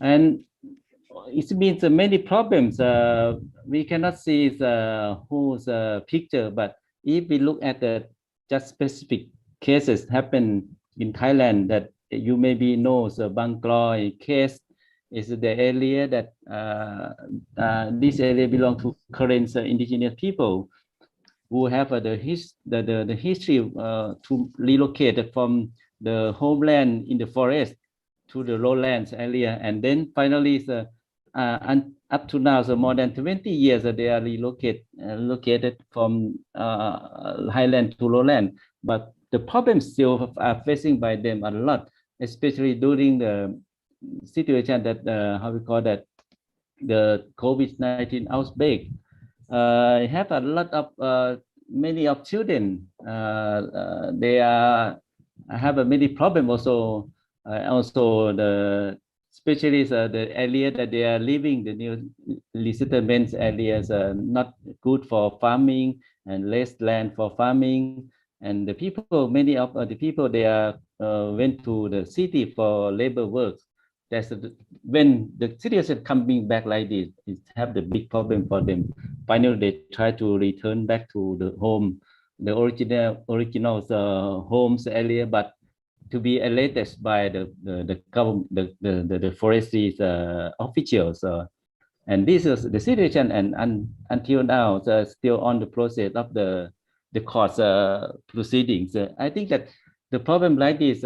And it means many problems. We cannot see the whole picture, but if we look at the just specific cases happen in Thailand that you maybe know, the Bangkok case is the area that this area belong to current indigenous people who have the history to relocate from the homeland in the forest to the lowlands area, and then finally and up to now, so more than 20 years they are located from highland to lowland. But the problems still are facing by them a lot, especially during the situation that how we call that, the COVID-19 outbreak. Have a lot of many of children. They have a many problem also. Also the especially the area that they are living, the new settlements areas are not good for farming and less land for farming. And the people, many of the people, they are went to the city for labor work. That's when the citizens coming back like this, it have the big problem for them. Finally, they try to return back to the home, the original homes area, but to be elected by the government, the forestry officials. And this is the situation, and until now, still on the process of the court proceedings. I think that the problem like this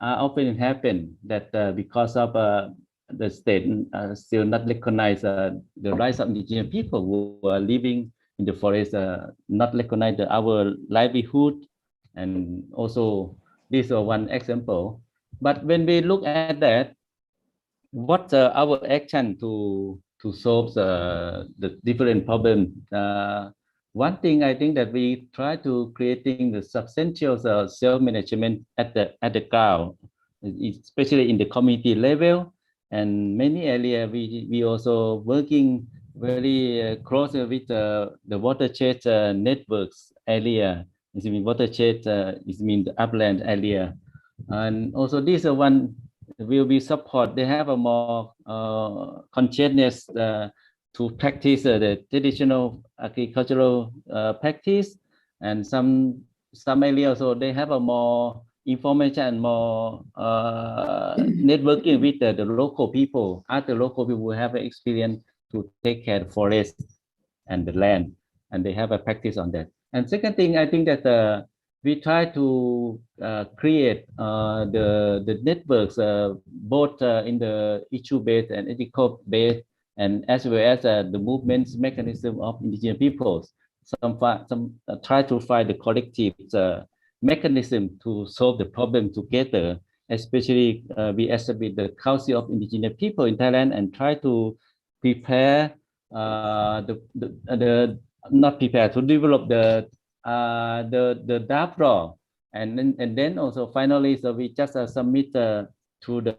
often happen that because of the state still not recognize the rights of indigenous people who are living in the forest, not recognize our livelihood, and also this is one example. But when we look at that, what's our action to solve the different problems? One thing I think that we try to creating the substantial self-management at the ground, especially in the community level, and many areas we also working very close with the watershed networks area. It means watershed it means the upland area, and also this one will be support. They have a more consciousness to practice the traditional agricultural practice, and some areas also they have a more information and more networking with the local people. Other local people will have experience to take care of the forest and the land, and they have a practice on that. And second thing, I think that we try to create the networks both in the issue-based and ethical based, and as well as the movements mechanism of indigenous peoples. Some try to find the collective mechanism to solve the problem together. Especially we established the Council of Indigenous People in Thailand and try to prepare not prepare to develop the draft law, and then also finally, so we just submit to the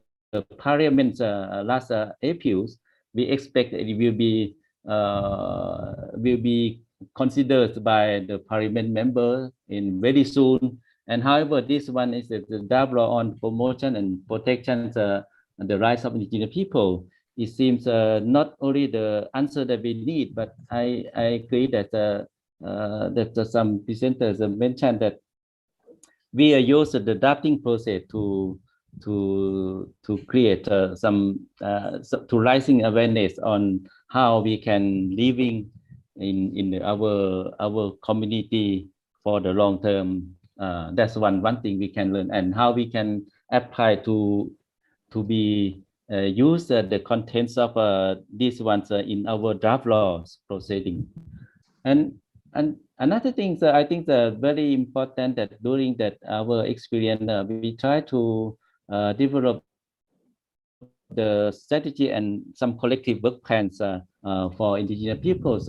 parliament last April. We expect that it will be will be considered by the parliament member in very soon. And however, this one is the draft law on promotion and protection the rights of indigenous people. It seems not only the answer that we need, but I agree that some presenters mentioned that we use the drafting process to create to raising awareness on how we can living in our community for the long term. That's one thing we can learn, and how we can apply to be use the contents of these ones in our draft laws proceeding. And another thing that I think very important that during that our experience we try to develop the strategy and some collective work plans for indigenous peoples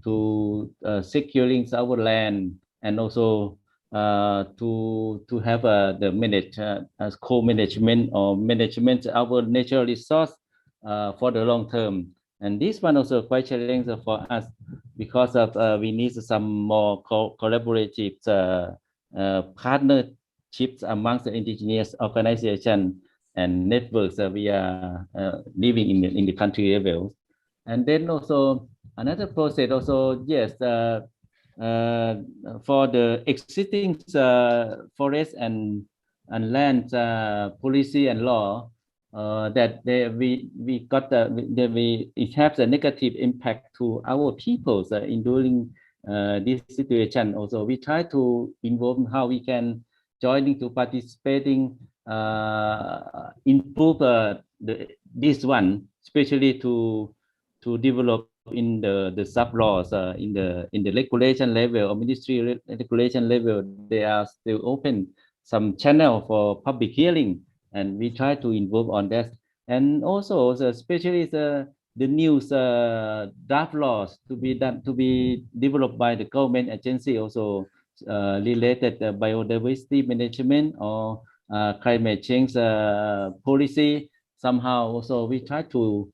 to securing our land, and also to have the manage as co-management or management our natural resource for the long term. And this one also quite challenging for us because of we need some more collaborative partnerships amongst the indigenous organization and networks we are living in the country level. And then also another process also, yes, for the existing forest and land policy and law, that it has a negative impact to our peoples in during this situation. Also, we try to involve how we can joining to participating, improve this one, especially to develop in the sub laws in the regulation level or ministry regulation level. They are still open some channel for public hearing, and we try to involve on that. And also especially the news draft laws to be developed by the government agency, also related biodiversity management or climate change policy. Somehow also we try to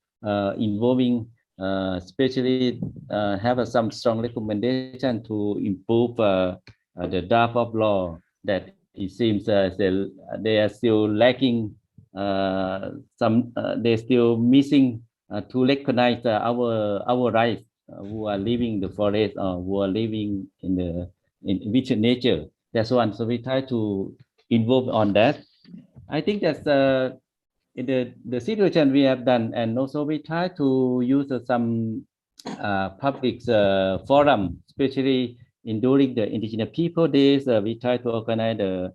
involving especially have some strong recommendation to improve the draft of law that it seems they are still lacking they're still missing to recognize our rights who are living the forest or who are living in with nature. That's one. So we try to involve on that. I think that's in the situation we have done, and also we try to use some public forum, especially during the Indigenous People Days. We try to organize the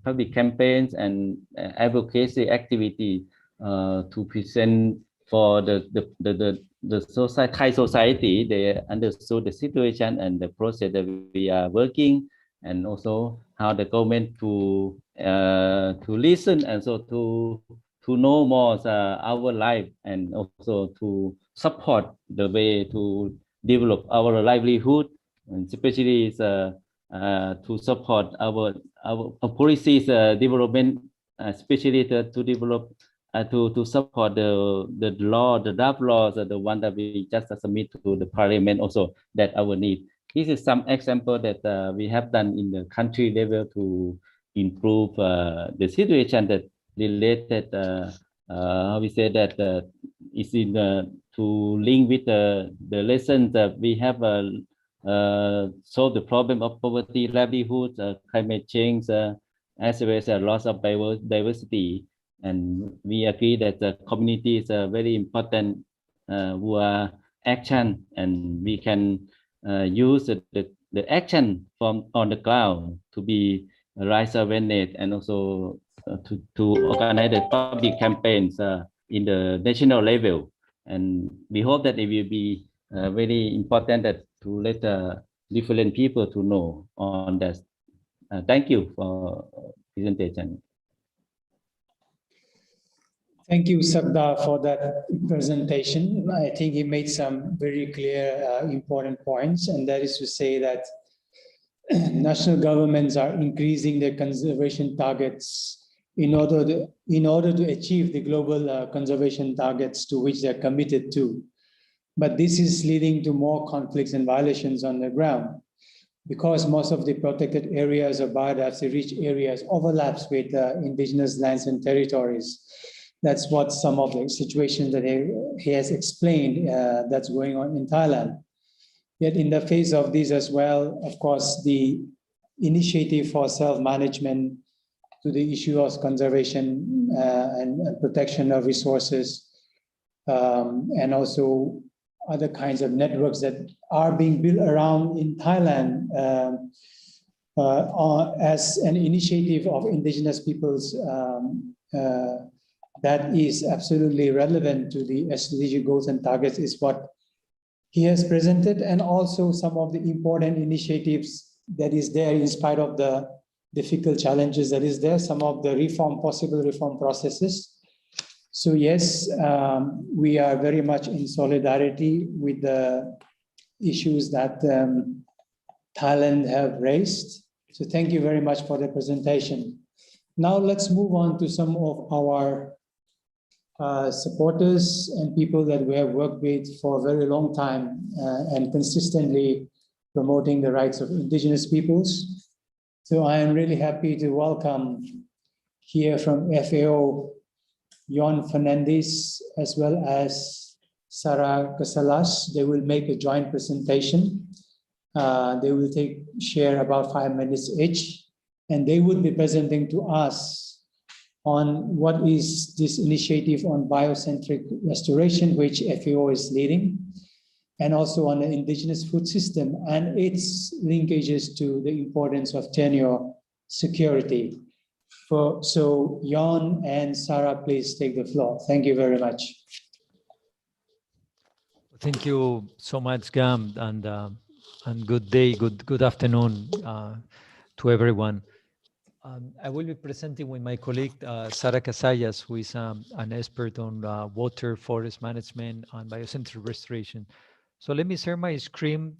public campaigns and advocacy activity to present for the society, Thai society. They understood the situation and the process that we are working, and also how the government to listen, and so to know more our life, and also to support the way to develop our livelihood, and especially to support our policies development, especially to develop to support the law, the draft laws, the one that we just submit to the parliament, also that our need. This is some example that we have done in the country level to improve the situation that related, how we say that is in to link with the lessons that we have solved the problem of poverty, livelihood, climate change, as well as loss of diversity. And we agree that the community is very important who are action, and we can use the action from on the ground to be raise awareness, and also to organize the public campaigns in the national level. And we hope that it will be very important that to let different people to know on that. Thank you for presentation. Thank you, Sabda, for that presentation. I think he made some very clear, important points, and that is to say that national governments are increasing their conservation targets in order to achieve the global conservation targets to which they're committed to. But this is leading to more conflicts and violations on the ground because most of the protected areas or biodiversity-rich areas overlaps with indigenous lands and territories. That's what some of the situations that he has explained that's going on in Thailand. Yet in the face of this as well, of course, the initiative for self-management to the issue of conservation and protection of resources, and also other kinds of networks that are being built around in Thailand as an initiative of indigenous peoples that is absolutely relevant to the SDG goals and targets is what he has presented, and also some of the important initiatives that is there in spite of the difficult challenges that is there, some of the possible reform processes. So yes, we are very much in solidarity with the issues that Thailand have raised. So thank you very much for the presentation. Now let's move on to some of our supporters and people that we have worked with for a very long time and consistently promoting the rights of indigenous peoples. So I am really happy to welcome here from FAO, Jon Fernandez, as well as Sarah Casalas. They will make a joint presentation. They will share about 5 minutes each, and they will be presenting to us on what is this initiative on biocentric restoration, which FAO is leading, and also on the indigenous food system and its linkages to the importance of tenure security. So Jon and Sarah, please take the floor. Thank you very much. Thank you so much, Gam, and good day, good afternoon to everyone. I will be presenting with my colleague, Sarah Casallas, who is an expert on water, forest management, and biocentric restoration. So let me share my screen,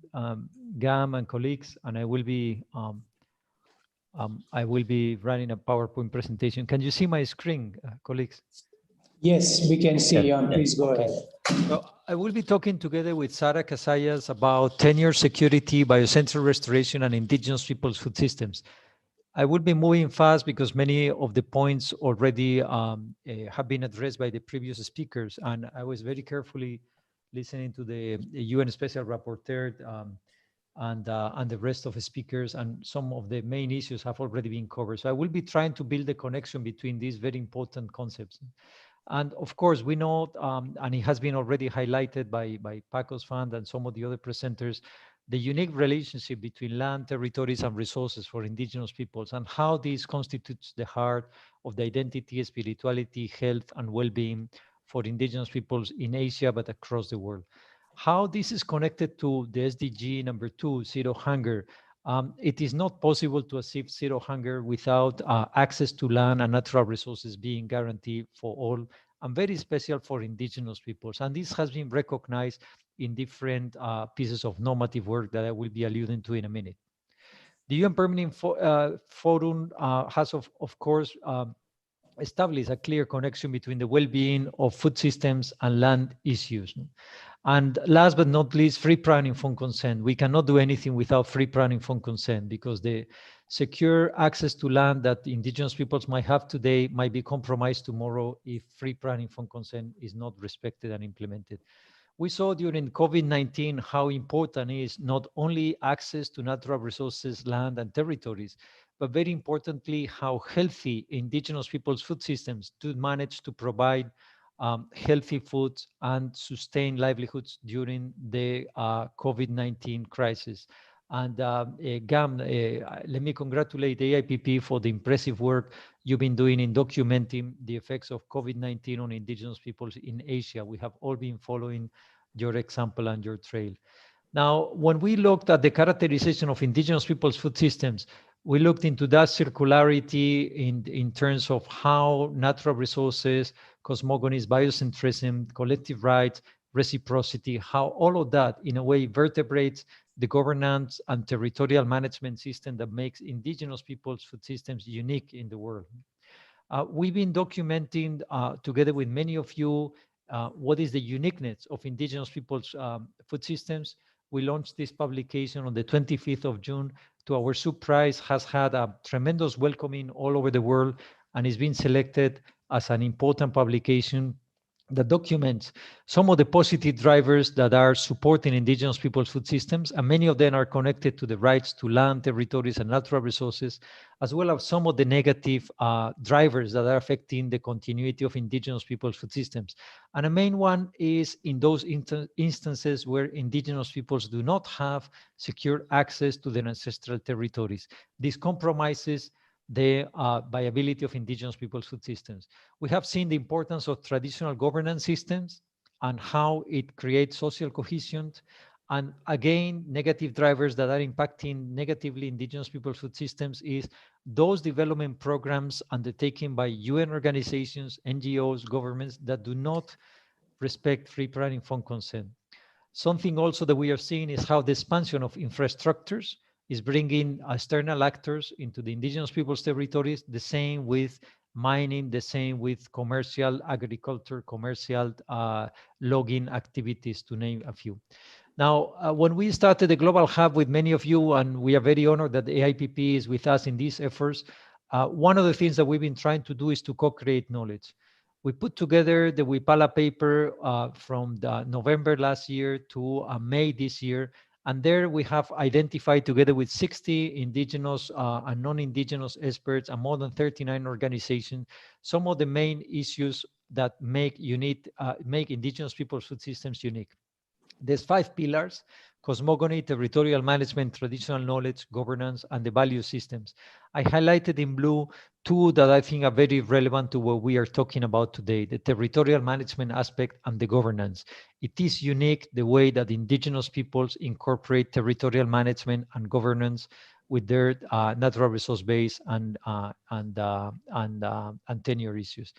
Gam and colleagues, and I will be running a PowerPoint presentation. Can you see my screen, colleagues? Yes, we can see you. Please go ahead. So I will be talking together with Sarah Casallas about tenure security, biocentric restoration, and indigenous peoples' food systems. I will be moving fast because many of the points already have been addressed by the previous speakers, and I was very carefully listening to the UN Special Rapporteur and the rest of the speakers, and some of the main issues have already been covered. So I will be trying to build a connection between these very important concepts. And of course, we know, and it has been already highlighted by Paco's Fund and some of the other presenters, the unique relationship between land, territories, and resources for indigenous peoples, and how this constitutes the heart of the identity, spirituality, health, and well-being for indigenous peoples in Asia, but across the world. How this is connected to the SDG number 2, zero hunger. It is not possible to achieve zero hunger without access to land and natural resources being guaranteed for all, and very special for indigenous peoples. And this has been recognized in different pieces of normative work that I will be alluding to in a minute. The UN Permanent Forum has, of course, established a clear connection between the well-being of food systems and land issues. And last but not least, free, prior, and informed consent. We cannot do anything without free, prior, and informed consent, because the secure access to land that indigenous peoples might have today might be compromised tomorrow if free, prior, and informed consent is not respected and implemented. We saw during COVID-19 how important is not only access to natural resources, land, and territories, but very importantly, how healthy indigenous people's food systems to manage to provide healthy foods and sustain livelihoods during the COVID-19 crisis. And Gam, let me congratulate the AIPP for the impressive work you've been doing in documenting the effects of COVID-19 on indigenous peoples in Asia. We have all been following your example and your trail. Now, when we looked at the characterization of indigenous peoples' food systems, we looked into that circularity in terms of how natural resources, cosmogonies, biocentrism, collective rights, reciprocity, how all of that in a way vertebrates the governance and territorial management system that makes indigenous peoples' food systems unique in the world. We've been documenting together with many of you what is the uniqueness of indigenous people's food systems. We launched this publication on the 25th of June. To our surprise, has had a tremendous welcoming all over the world and is being selected as an important publication that documents some of the positive drivers that are supporting indigenous people's food systems, and many of them are connected to the rights to land, territories, and natural resources, as well as some of the negative drivers that are affecting the continuity of indigenous people's food systems. And a main one is in those instances where indigenous peoples do not have secure access to their ancestral territories. This compromises the viability of indigenous people's food systems. We have seen the importance of traditional governance systems and how it creates social cohesion. And again, negative drivers that are impacting negatively indigenous people's food systems is those development programs undertaken by UN organizations, NGOs, governments that do not respect free, prior, and informed consent. Something also that we are seeing is how the expansion of infrastructures is bringing external actors into the indigenous people's territories, the same with mining, the same with commercial agriculture, commercial logging activities, to name a few. Now, when we started the Global Hub with many of you, and we are very honored that the AIPP is with us in these efforts, one of the things that we've been trying to do is to co-create knowledge. We put together the WIPALA paper from November last year to May this year. And there we have identified, together with 60 indigenous and non-indigenous experts and more than 39 organizations, some of the main issues that make indigenous people's food systems unique. There's 5 pillars: cosmogony, territorial management, traditional knowledge, governance, and the value systems. I highlighted in blue 2 that I think are very relevant to what we are talking about today: the territorial management aspect and the governance. It is unique the way that indigenous peoples incorporate territorial management and governance with their natural resource base and tenure issues.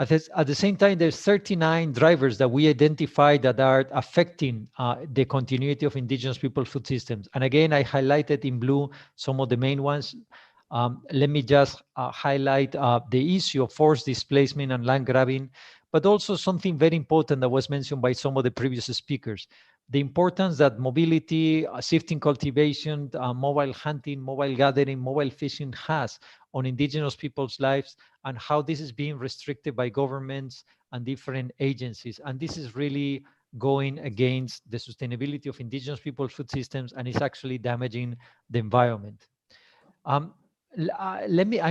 At the same time, there's 39 drivers that we identified that are affecting the continuity of indigenous people's food systems. And again, I highlighted in blue some of the main ones. Let me just highlight the issue of forced displacement and land grabbing, but also something very important that was mentioned by some of the previous speakers: the importance that mobility, shifting cultivation, mobile hunting, mobile gathering, mobile fishing has on indigenous people's lives, and how this is being restricted by governments and different agencies. And this is really going against the sustainability of indigenous people's food systems, and is actually damaging the environment. I'm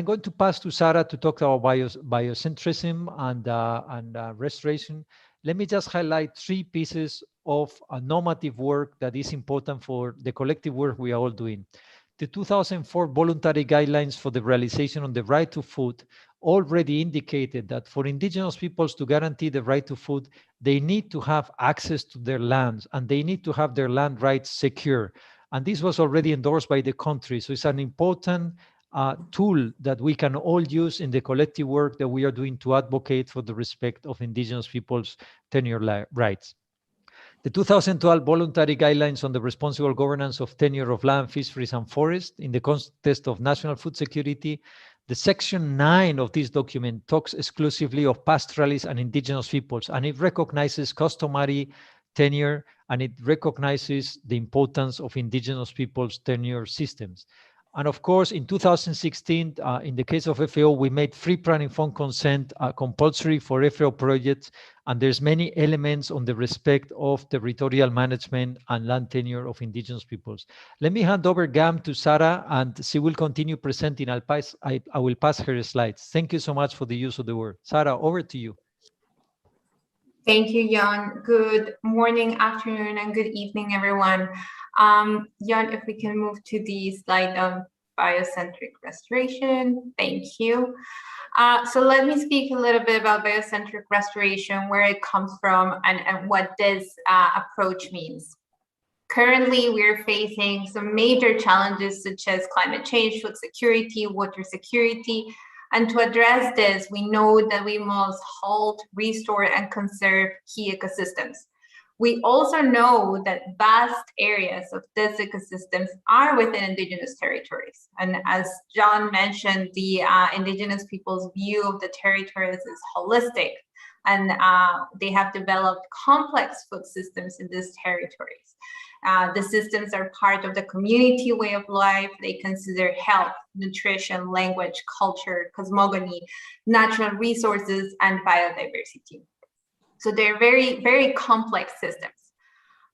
going to pass to Sarah to talk about biocentrism and restoration. Let me just highlight 3 pieces of normative work that is important for the collective work we are all doing. The 2004 voluntary guidelines for the realization of the right to food already indicated that for indigenous peoples to guarantee the right to food, they need to have access to their lands, and they need to have their land rights secure. And this was already endorsed by the country. So it's an important tool that we can all use in the collective work that we are doing to advocate for the respect of indigenous people's tenure rights. The 2012 voluntary guidelines on the responsible governance of tenure of land, fisheries, and forest in the context of national food security. The section 9 of this document talks exclusively of pastoralists and indigenous peoples, and it recognizes customary tenure, and it recognizes the importance of indigenous peoples' tenure systems. And of course, in 2016, in the case of FAO, we made free, prior, and informed consent compulsory for FAO projects, and there's many elements on the respect of territorial management and land tenure of indigenous peoples. Let me hand over GAM to Sarah, and she will continue presenting. I will pass her slides. Thank you so much for the use of the word. Sarah, over to you. Thank you, Jan. Good morning, afternoon, and good evening, everyone. Jan, if we can move to the slide of biocentric restoration. Thank you. So let me speak a little bit about biocentric restoration, where it comes from, and what this approach means. Currently, we're facing some major challenges such as climate change, food security, water security. And to address this, we know that we must halt, restore, and conserve key ecosystems. We also know that vast areas of these ecosystems are within indigenous territories. And as John mentioned, the indigenous people's view of the territories is holistic. and they have developed complex food systems in these territories. The systems are part of the community way of life. They consider health, nutrition, language, culture, cosmogony, natural resources, and biodiversity. So they're very, very complex systems.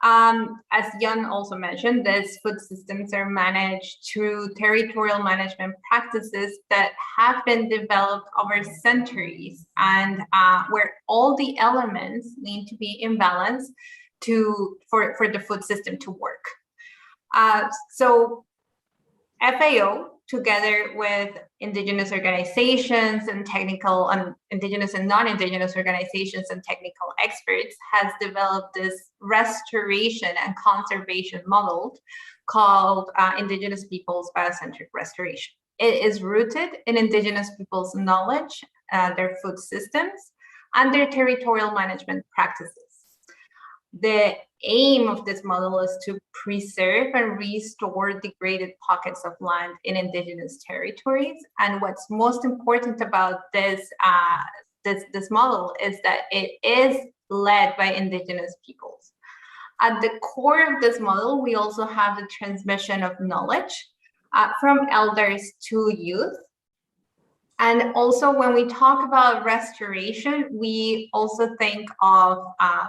As Jan also mentioned, these food systems are managed through territorial management practices that have been developed over centuries, and where all the elements need to be in balance for the food system to work. So FAO, together with indigenous organizations and indigenous and non-indigenous organizations and technical experts, has developed this restoration and conservation model called Indigenous Peoples Biocentric Restoration. It is rooted in indigenous peoples' knowledge, their food systems, and their territorial management practices. The aim of this model is to preserve and restore degraded pockets of land in indigenous territories. And what's most important about this model is that it is led by indigenous peoples. At the core of this model, we also have the transmission of knowledge from elders to youth. And also, when we talk about restoration, we also think of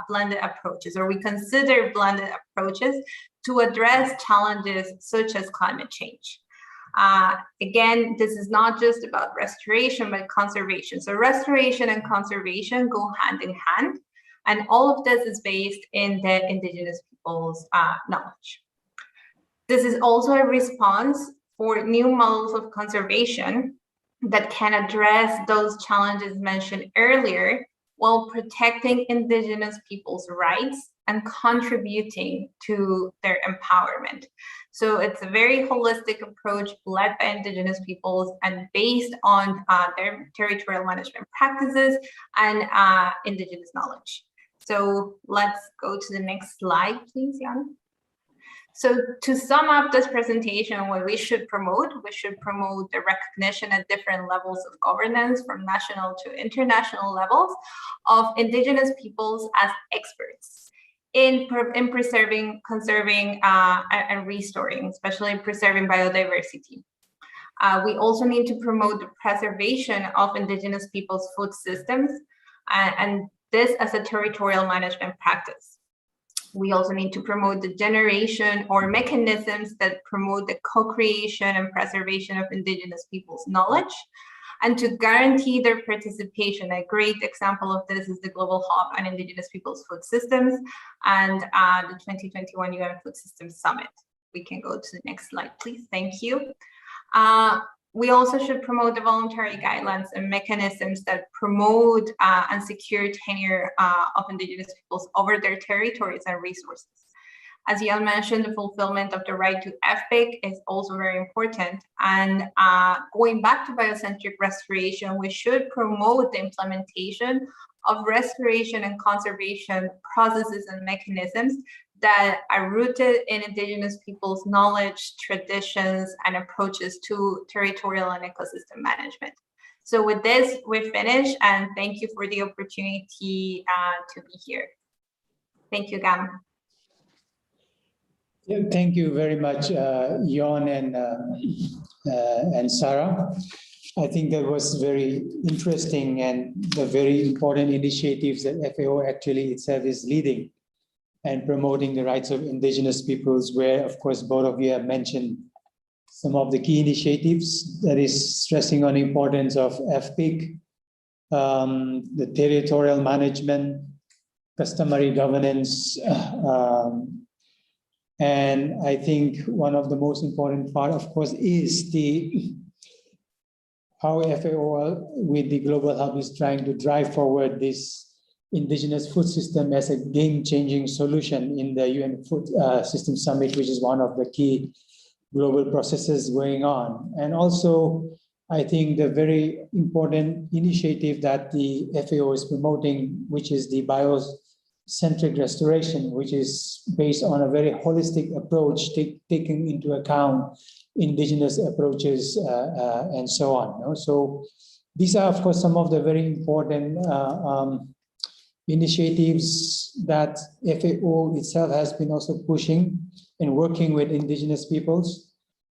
blended approaches, or we consider blended approaches to address challenges such as climate change. Again, this is not just about restoration, but conservation. So restoration and conservation go hand in hand, and all of this is based in the indigenous people's knowledge. This is also a response for new models of conservation that can address those challenges mentioned earlier while protecting indigenous people's rights and contributing to their empowerment. So it's a very holistic approach led by indigenous peoples and based on their territorial management practices and indigenous knowledge. So let's go to the next slide, please, Jan. So to sum up this presentation, what we should promote the recognition at different levels of governance, from national to international levels, of indigenous peoples as experts in preserving, conserving, and restoring, especially preserving biodiversity. We also need to promote the preservation of indigenous peoples' food systems, and this as a territorial management practice. We also need to promote the generation or mechanisms that promote the co-creation and preservation of indigenous people's knowledge, and to guarantee their participation. A great example of this is the Global Hub on Indigenous Peoples' Food Systems and the 2021 UN Food Systems Summit. We can go to the next slide, please. Thank you. We also should promote the voluntary guidelines and mechanisms that promote and secure tenure of indigenous peoples over their territories and resources. As Jan mentioned, the fulfillment of the right to FPIC is also very important. And going back to biocentric restoration, we should promote the implementation of restoration and conservation processes and mechanisms that are rooted in indigenous people's knowledge, traditions, and approaches to territorial and ecosystem management. So with this, we finish, and thank you for the opportunity to be here. Thank you, Gam. Yeah, thank you very much, Jan and Sarah. I think that was very interesting and the very important initiatives that FAO actually itself is leading and promoting the rights of indigenous peoples, where, of course, both of you have mentioned some of the key initiatives that is stressing on the importance of FPIC, the territorial management, customary governance, and I think one of the most important part, of course, is how FAO with the Global Hub is trying to drive forward this indigenous food system as a game-changing solution in the UN Food System Summit, which is one of the key global processes going on. And also, I think the very important initiative that the FAO is promoting, which is the biocentric restoration, which is based on a very holistic approach, taking into account indigenous approaches and so on. So these are, of course, some of the very important initiatives that FAO itself has been also pushing and working with indigenous peoples.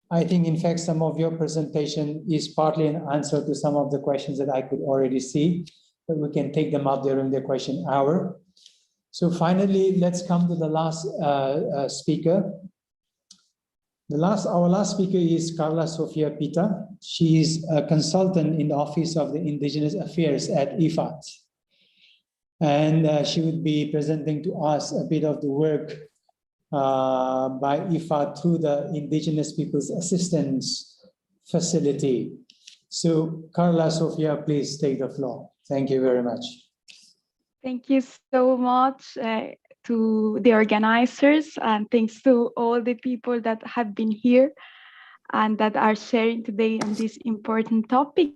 I think, in fact, some of your presentation is partly an answer to some of the questions that I could already see, but we can take them up during the question hour. So finally, let's come to the last speaker. Our last speaker is Carla Sofia Pita. She is a consultant in the Office of the Indigenous Affairs at IFAD. And she would be presenting to us a bit of the work by IFAD through the Indigenous Peoples Assistance Facility. So Carla Sofia, please take the floor. Thank you very much. Thank you so much to the organizers, and thanks to all the people that have been here and that are sharing today on this important topic.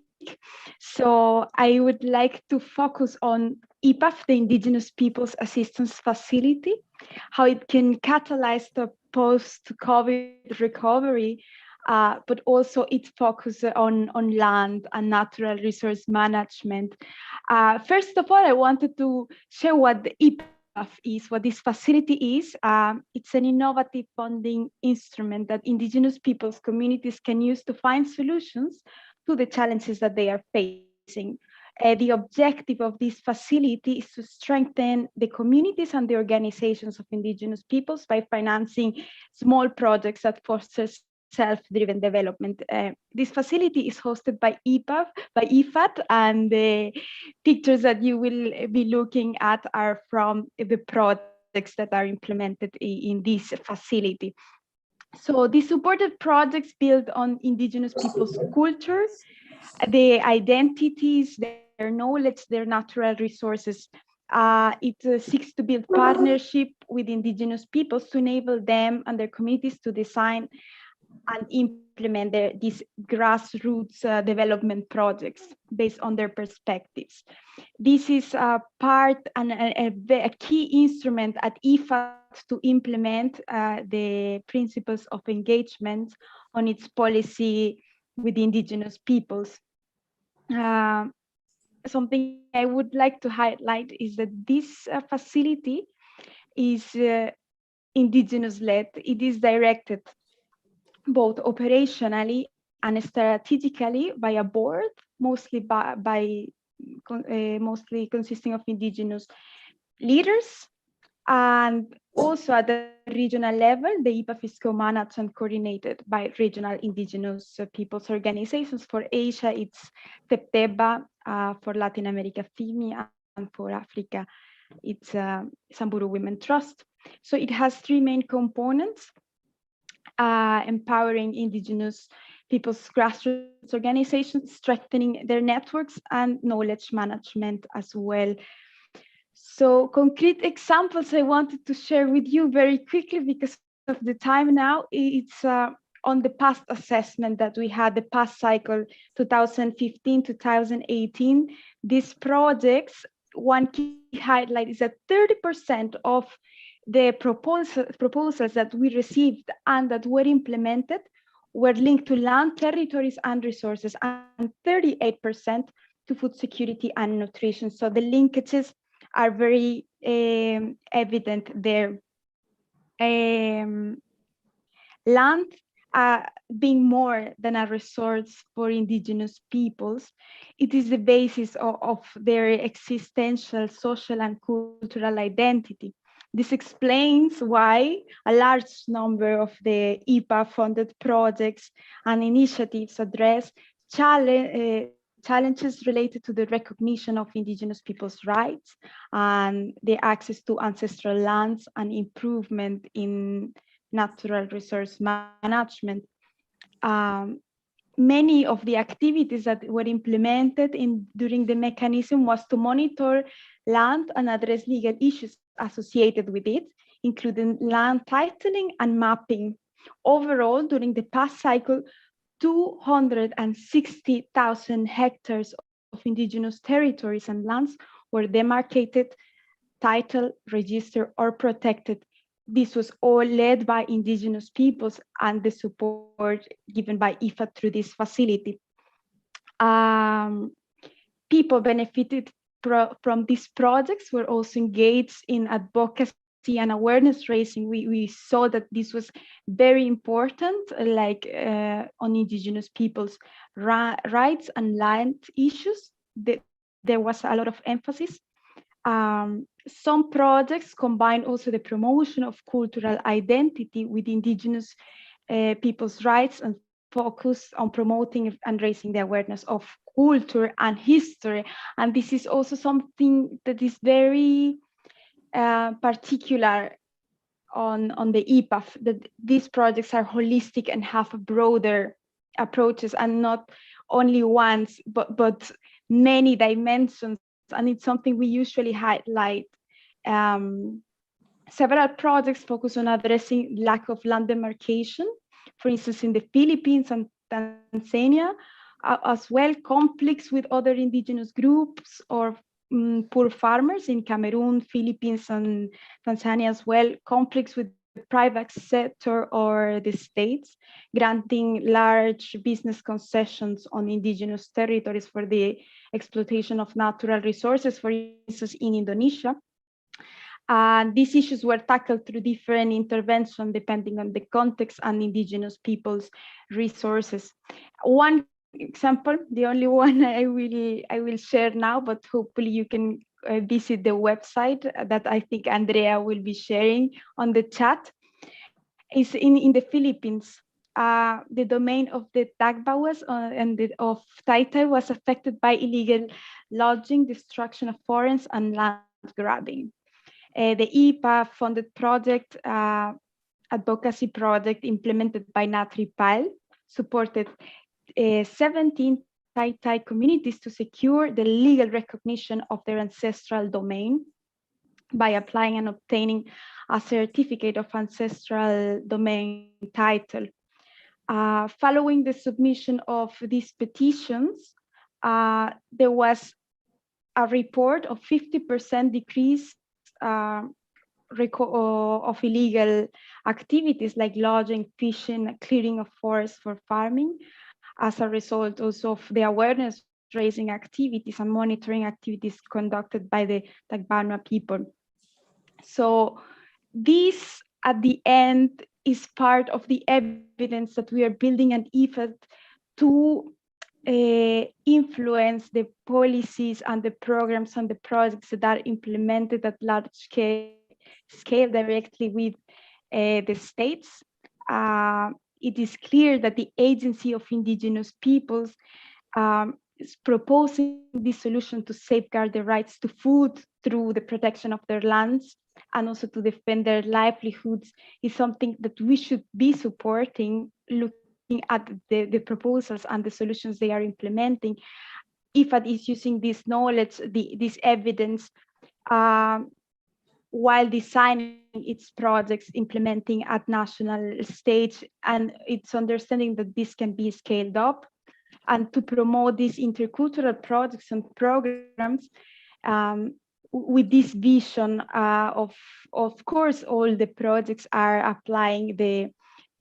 So I would like to focus on IPAF, the Indigenous Peoples Assistance Facility, how it can catalyze the post-COVID recovery, but also its focus on land and natural resource management. First of all, I wanted to share what the IPAF is, what this facility is. It's an innovative funding instrument that Indigenous peoples communities can use to find solutions to the challenges that they are facing. The objective of this facility is to strengthen the communities and the organizations of Indigenous peoples by financing small projects that foster self-driven development. This facility is hosted by IFAD, and the pictures that you will be looking at are from the projects that are implemented in this facility. So the supported projects build on Indigenous peoples' culture, their identities, their knowledge, their natural resources. It seeks to build partnership with Indigenous peoples to enable them and their communities to design and implement these grassroots development projects based on their perspectives. This is a part and a key instrument at IFAD to implement the principles of engagement on its policy with Indigenous peoples. Something I would like to highlight is that this facility is Indigenous-led. It is directed both operationally and strategically by a board, mostly mostly consisting of Indigenous leaders, and also at the regional level, the IPAF is co-managed and coordinated by regional Indigenous peoples organizations. For Asia, it's TEPTEBA, for Latin America, FIMI, and for Africa, it's Samburu Women Trust. So it has three main components: empowering Indigenous people's grassroots organizations, strengthening their networks, and knowledge management as well. So concrete examples I wanted to share with you very quickly because of the time now. It's on the past assessment that we had, the past cycle, 2015-2018. These projects, one key highlight is that 30% of the proposals that we received and that were implemented were linked to land, territories, and resources, and 38% to food security and nutrition. So the linkages are very evident there. Land being more than a resource for Indigenous peoples, it is the basis of their existential, social, and cultural identity. This explains why a large number of the IPA-funded projects and initiatives address challenges related to the recognition of Indigenous people's rights and the access to ancestral lands and improvement in natural resource management. Many of the activities that were implemented during the mechanism was to monitor land and address legal issues associated with it, including land titling and mapping. Overall, during the past cycle, 260,000 hectares of Indigenous territories and lands were demarcated, titled, registered, or protected. This was all led by Indigenous peoples and the support given by IFA through this facility. People benefited from these projects were also engaged in advocacy and awareness raising. We saw that this was very important, like on Indigenous peoples' rights and land issues. There was a lot of emphasis. Some projects combine also the promotion of cultural identity with Indigenous people's rights and focus on promoting and raising the awareness of culture and history. And this is also something that is very particular on the EPAF, that these projects are holistic and have broader approaches and not only ones, but many dimensions. And it's something we usually highlight. Several projects focus on addressing lack of land demarcation, for instance, in the Philippines and Tanzania, as well conflicts with other indigenous groups or poor farmers in Cameroon, Philippines, and Tanzania as well, conflicts with the private sector or the states, granting large business concessions on indigenous territories for the exploitation of natural resources, for instance, in Indonesia. And these issues were tackled through different interventions depending on the context and indigenous people's resources. One example, the only one I will share now, but hopefully you can visit the website that I think Andrea will be sharing on the chat, is in the Philippines. The domain of the Tagbawas and of Taytay was affected by illegal logging, destruction of forests, and land grabbing. The EPA funded project, advocacy project implemented by Natripal, supported 17 Taytay communities to secure the legal recognition of their ancestral domain by applying and obtaining a certificate of ancestral domain title. Following the submission of these petitions, there was a report of 50% decrease of illegal activities like logging, fishing, clearing of forests for farming, as a result also of the awareness raising activities and monitoring activities conducted by the Tagbanwa people. So this at the end is part of the evidence that we are building an effort to influence the policies and the programs and the projects that are implemented at large scale directly with the states. It is clear that the Agency of Indigenous Peoples is proposing this solution to safeguard the rights to food through the protection of their lands and also to defend their livelihoods is something that we should be supporting, looking at the proposals and the solutions they are implementing. IFAD is using this knowledge, this evidence, while designing its projects, implementing at national stage, and it's understanding that this can be scaled up, and to promote these intercultural projects and programs with this vision of course, all the projects are applying the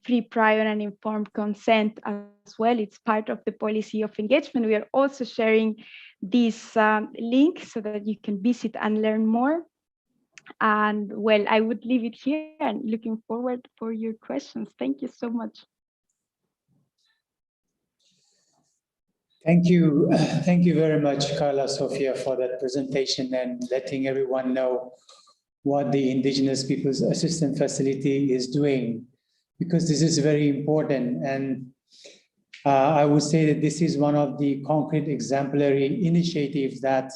free, prior, and informed consent as well. It's part of the policy of engagement. We are also sharing this link so that you can visit and learn more. And well, I would leave it here and looking forward for your questions. Thank you so much. Thank you. Thank you very much, Carla Sofia, for that presentation and letting everyone know what the Indigenous Peoples Assistance Facility is doing, because this is very important. And I would say that this is one of the concrete exemplary initiatives that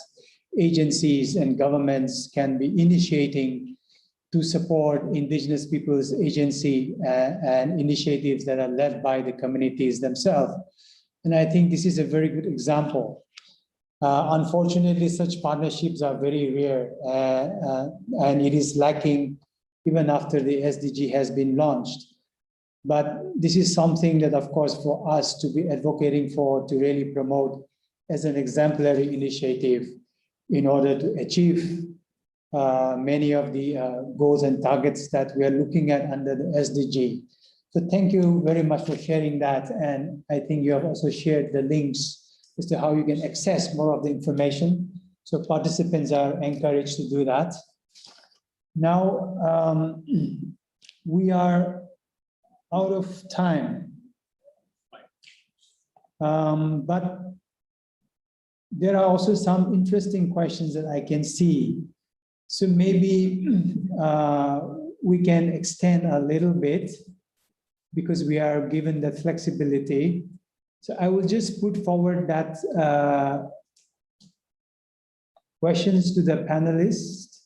agencies and governments can be initiating to support Indigenous Peoples Agency and initiatives that are led by the communities themselves. And I think this is a very good example. Unfortunately, such partnerships are very rare and it is lacking even after the SDG has been launched. But this is something that, of course, for us to be advocating for, to really promote as an exemplary initiative in order to achieve many of the goals and targets that we are looking at under the SDG. So thank you very much for sharing that. And I think you have also shared the links as to how you can access more of the information. So participants are encouraged to do that. Now, we are out of time. But there are also some interesting questions that I can see. So maybe we can extend a little bit because we are given the flexibility. So I will just put forward that questions to the panelists.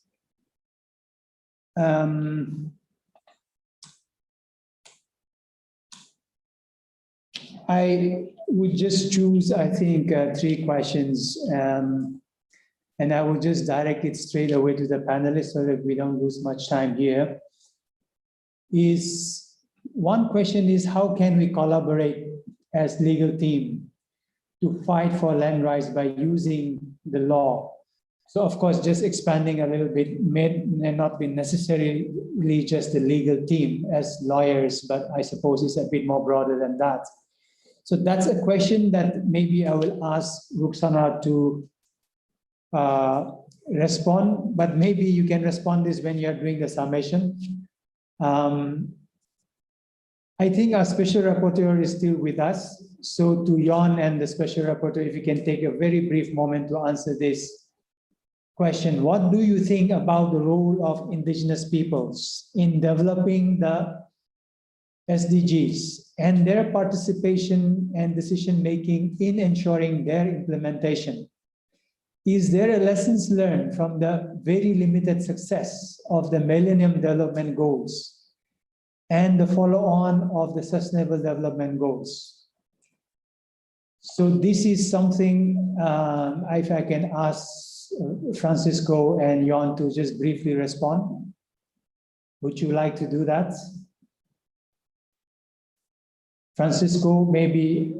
I would just choose, I think, 3 questions, and I will just direct it straight away to the panelists so that we don't lose much time here. One question is, how can we collaborate as legal team to fight for land rights by using the law? So of course, just expanding a little bit may not be necessarily just the legal team as lawyers, but I suppose it's a bit more broader than that. So that's a question that maybe I will ask Ruxana to respond, but maybe you can respond this when you're doing the summation. I think our special rapporteur is still with us. So to Jan and the special rapporteur, if you can take a very brief moment to answer this question. What do you think about the role of indigenous peoples in developing the SDGs and their participation and decision-making in ensuring their implementation? Is there a lessons learned from the very limited success of the Millennium Development Goals and the follow-on of the Sustainable Development Goals? So this is something, if I can ask Francisco and Jan to just briefly respond. Would you like to do that? Francisco, maybe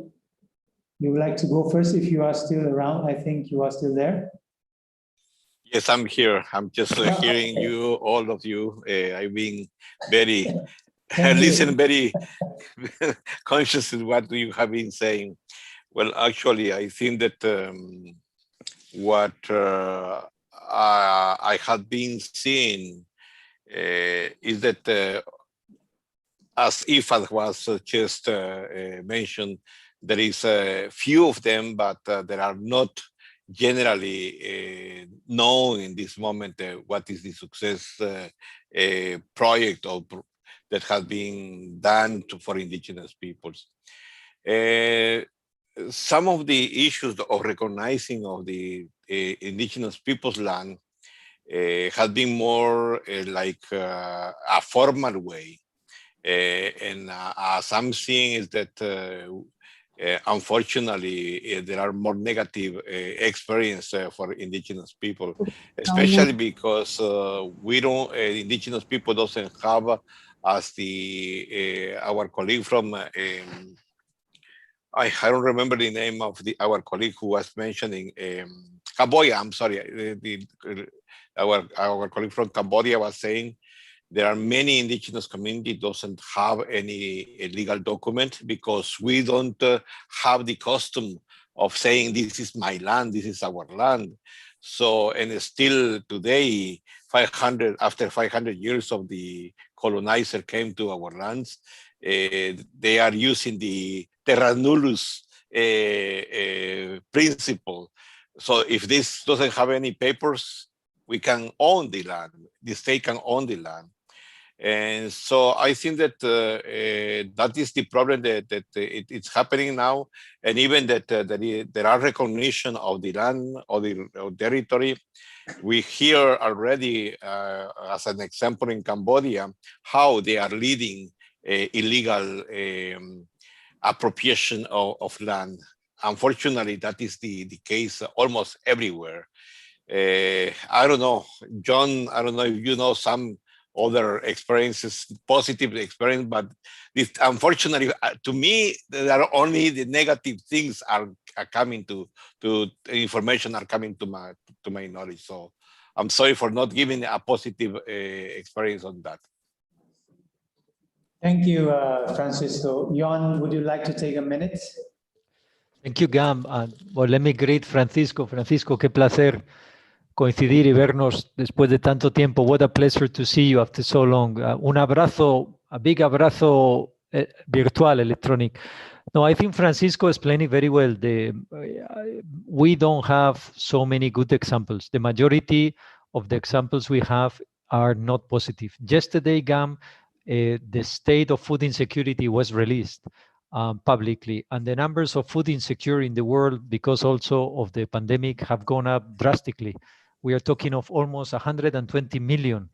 you would like to go first if you are still around. I think you are still there. Yes, I'm here. I'm just hearing you, all of you. I've been very, listen, very conscious of what you have been saying. Well, actually, I think that what I have been seeing is that, as Ifad was just mentioned, there is a few of them, but there are not generally known in this moment what is the success project or that has been done for indigenous peoples. Some of the issues of recognizing of the indigenous peoples' land has been more like a formal way. And as I'm seeing is that unfortunately there are more negative experience for indigenous people, especially because we don't, indigenous people doesn't have, as the our colleague from I don't remember the name of our colleague who was mentioning Cambodia. I'm sorry, our colleague from Cambodia was saying there are many indigenous communities doesn't have any legal document because we don't have the custom of saying this is my land, this is our land. So, and still today, after 500 years of the colonizer came to our lands, they are using the terra nullus principle. So if this doesn't have any papers, we can own the land, the state can own the land. And so I think that that is the problem that it's happening now. And even that there are recognition of the land or the territory. We hear already, as an example in Cambodia, how they are leading illegal appropriation of land. Unfortunately, that is the case almost everywhere. I don't know, John, I don't know if you know some other experiences, positive experience, but this, unfortunately, to me, there are only the negative things are coming to information are coming to my knowledge. So I'm sorry for not giving a positive experience on that. Thank you, Francisco. Jan, would you like to take a minute? Thank you, Gam. Well, let me greet Francisco. Francisco, qué placer coincidir y vernos después de tanto tiempo. What a pleasure to see you after so long. Un abrazo, a big abrazo virtual, electronic. No, I think Francisco explained it very well. We don't have so many good examples. The majority of the examples we have are not positive. Yesterday, GAM, the state of food insecurity was released publicly, and the numbers of food insecure in the world, because also of the pandemic, have gone up drastically. We are talking of almost 120 million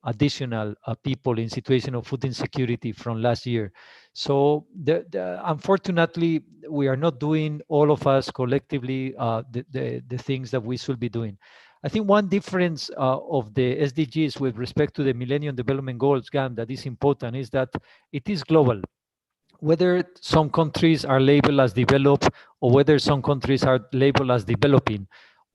additional people in situation of food insecurity from last year. So unfortunately, we are not doing, all of us collectively, the things that we should be doing. I think one difference of the SDGs with respect to the Millennium Development Goals, GAM, that is important is that it is global. Whether some countries are labeled as developed or whether some countries are labeled as developing,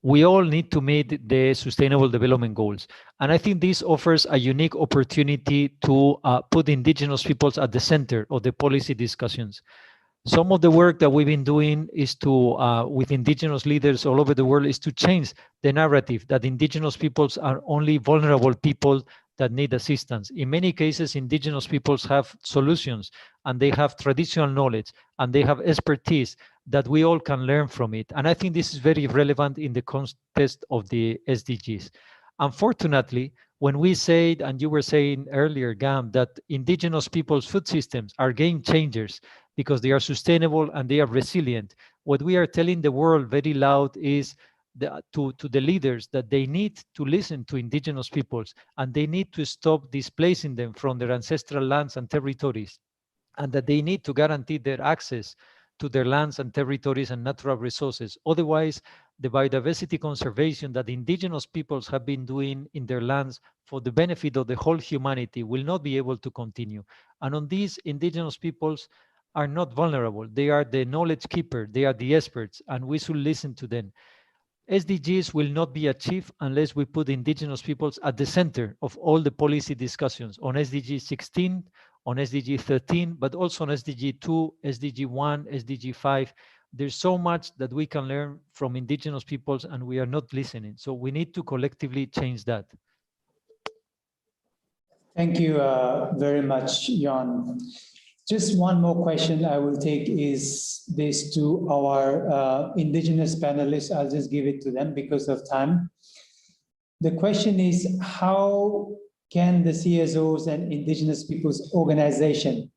we all need to meet the Sustainable Development Goals. And I think this offers a unique opportunity to put indigenous peoples at the center of the policy discussions. Some of the work that we've been doing is to, with indigenous leaders all over the world, is to change the narrative that indigenous peoples are only vulnerable people that need assistance. In many cases, indigenous peoples have solutions and they have traditional knowledge and they have expertise that we all can learn from it. And I think this is very relevant in the context of the SDGs. Unfortunately, when we said, and you were saying earlier, Gam, that indigenous people's food systems are game changers because they are sustainable and they are resilient, what we are telling the world very loud is to the leaders that they need to listen to indigenous peoples and they need to stop displacing them from their ancestral lands and territories, and that they need to guarantee their access to their lands and territories and natural resources. Otherwise, the biodiversity conservation that indigenous peoples have been doing in their lands for the benefit of the whole humanity will not be able to continue. And on these, indigenous peoples are not vulnerable. They are the knowledge keeper, they are the experts, and we should listen to them. SDGs will not be achieved unless we put indigenous peoples at the center of all the policy discussions on SDG 16, on SDG 13, but also on SDG 2, SDG 1, SDG 5. There's so much that we can learn from indigenous peoples and we are not listening. So we need to collectively change that. Thank you very much, Jan. Just one more question I will take is this to our indigenous panelists. I'll just give it to them because of time. The question is, how can the CSOs and indigenous peoples organization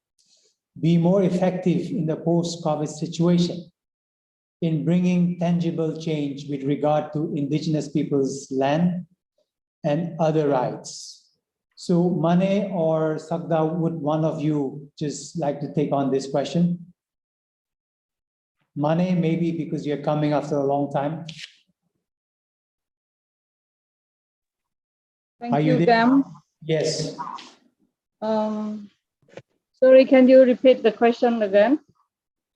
be more effective in the post-COVID situation in bringing tangible change with regard to indigenous peoples' land and other rights? So Mane or Sagda, would one of you just like to take on this question? Mane, maybe because you're coming after a long time. Thank you, Gam. Yes. Sorry, can you repeat the question again?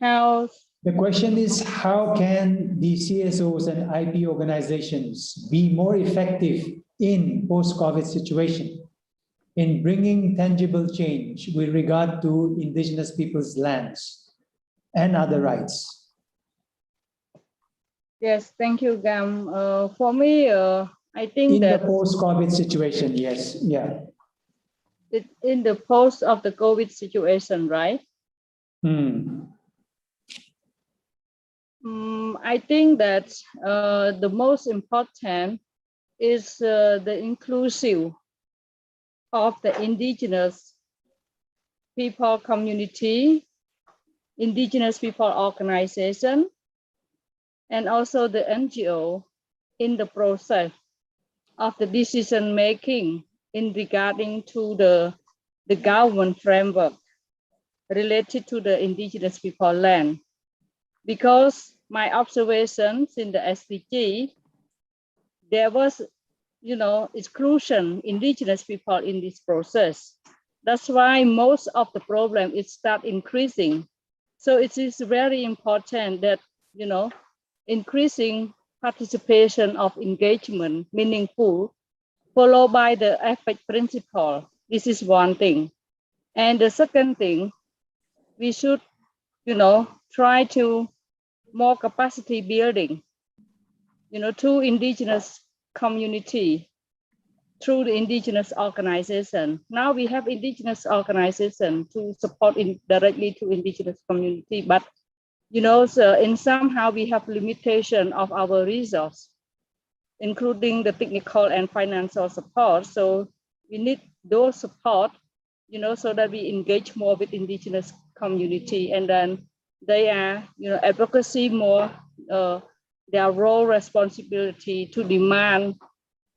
How? The question is, how can the CSOs and IP organizations be more effective in post-COVID situation in bringing tangible change with regard to indigenous people's lands and other rights? Yes, thank you, Gam. For me, I think that in the post-COVID situation, yes, yeah. In the post of the COVID situation, right? I think that the most important is the inclusive of the indigenous people community, indigenous people organization, and also the NGO in the process of the decision making in regarding to the government framework related to the indigenous people land. Because my observations in the SDG, there was, exclusion indigenous people in this process. That's why most of the problem is start increasing. So it is very important that, increasing participation of engagement, meaningful, followed by the effect principle. This is one thing. And the second thing, we should, try to more capacity building, to indigenous community through the indigenous organization. Now we have indigenous organization to support directly to indigenous community, but so in somehow we have limitation of our resource, including the technical and financial support. So we need those support, so that we engage more with indigenous community, and then they are, advocacy more, their role responsibility to demand,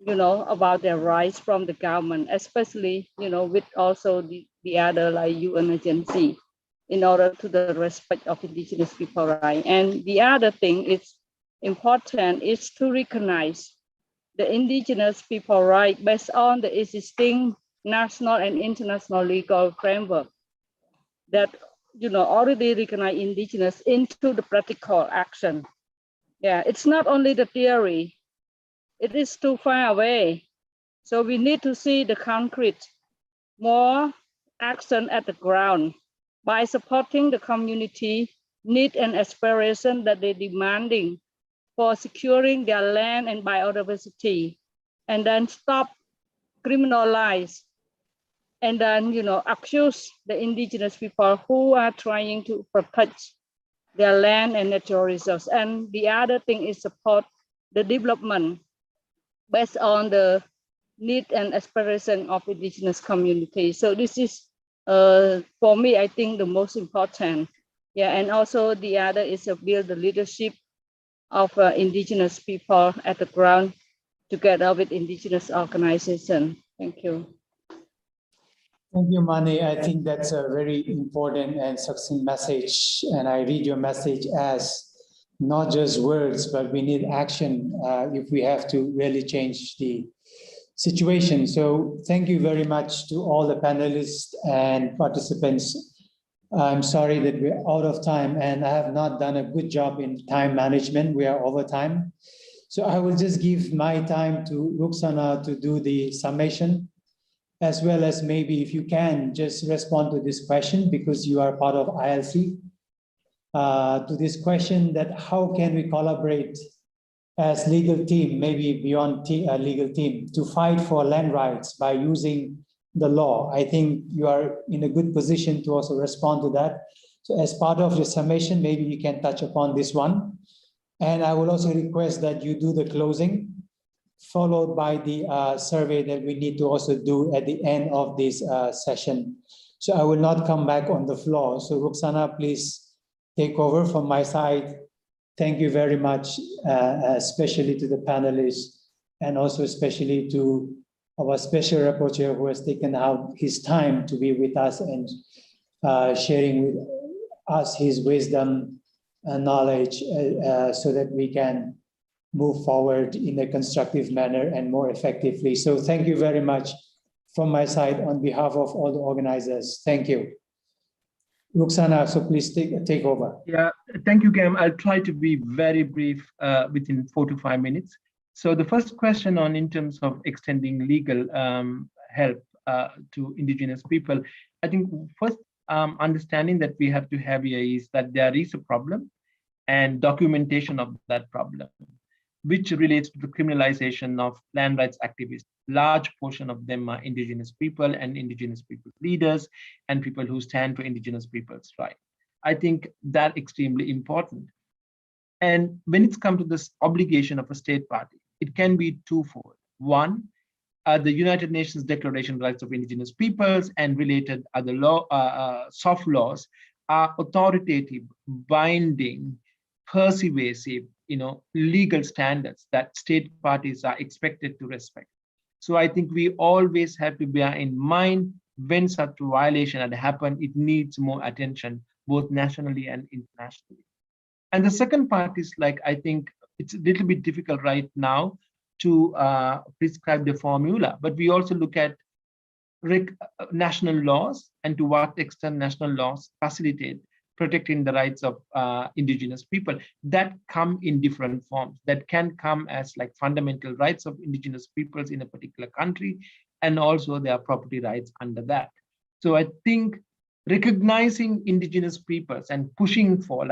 about their rights from the government, especially, with also the other like UN agency, in order to the respect of indigenous people rights. And the other thing is important is to recognize the indigenous people rights based on the existing national and international legal framework that already recognize indigenous into the practical action. Yeah, it's not only the theory, it is too far away. So we need to see the concrete, more action at the ground by supporting the community need and aspiration that they're demanding for securing their land and biodiversity, and then stop criminalize and then accuse the indigenous people who are trying to protect their land and natural resources. And the other thing is support the development based on the need and aspiration of indigenous communities. So this is, for me, I think the most important. Yeah, and also the other is to build the leadership of indigenous people at the ground together with indigenous organizations. Thank you. Thank you, Mani. I think that's a very important and succinct message. And I read your message as not just words, but we need action if we have to really change the situation. So thank you very much to all the panelists and participants. I'm sorry that we're out of time and I have not done a good job in time management. We are over time. So I will just give my time to Ruxana to do the summation, as well as maybe if you can just respond to this question because you are part of ILC, to this question that how can we collaborate as legal team, maybe beyond legal team, to fight for land rights by using the law. I think you are in a good position to also respond to that. So as part of your summation, maybe you can touch upon this one. And I will also request that you do the closing, followed by the survey that we need to also do at the end of this session. So I will not come back on the floor. So Ruxana, please take over from my side. Thank you very much, especially to the panelists and also especially to our special rapporteur who has taken out his time to be with us and sharing with us his wisdom and knowledge so that we can move forward in a constructive manner and more effectively. So thank you very much from my side on behalf of all the organizers. Thank you. Ruxana, so please take over. Yeah, thank you, Gam. I'll try to be very brief within 4 to 5 minutes. So the first question on in terms of extending legal help to indigenous people, I think first understanding that we have to have here is that there is a problem and documentation of that problem, which relates to the criminalization of land rights activists. Large portion of them are indigenous people and indigenous people leaders and people who stand for indigenous people's rights. I think that's extremely important. And when it's come to this obligation of a state party, it can be twofold. One, the United Nations Declaration of Rights of Indigenous Peoples and related other soft laws are authoritative, binding, persuasive, legal standards that state parties are expected to respect. So I think we always have to bear in mind when such a violation had happened, it needs more attention, both nationally and internationally. And the second part is I think it's a little bit difficult right now to prescribe the formula, but we also look at national laws and to what extent national laws facilitate protecting the rights of indigenous people that come in different forms, that can come as fundamental rights of indigenous peoples in a particular country, and also their property rights under that. So I think recognizing indigenous peoples and pushing for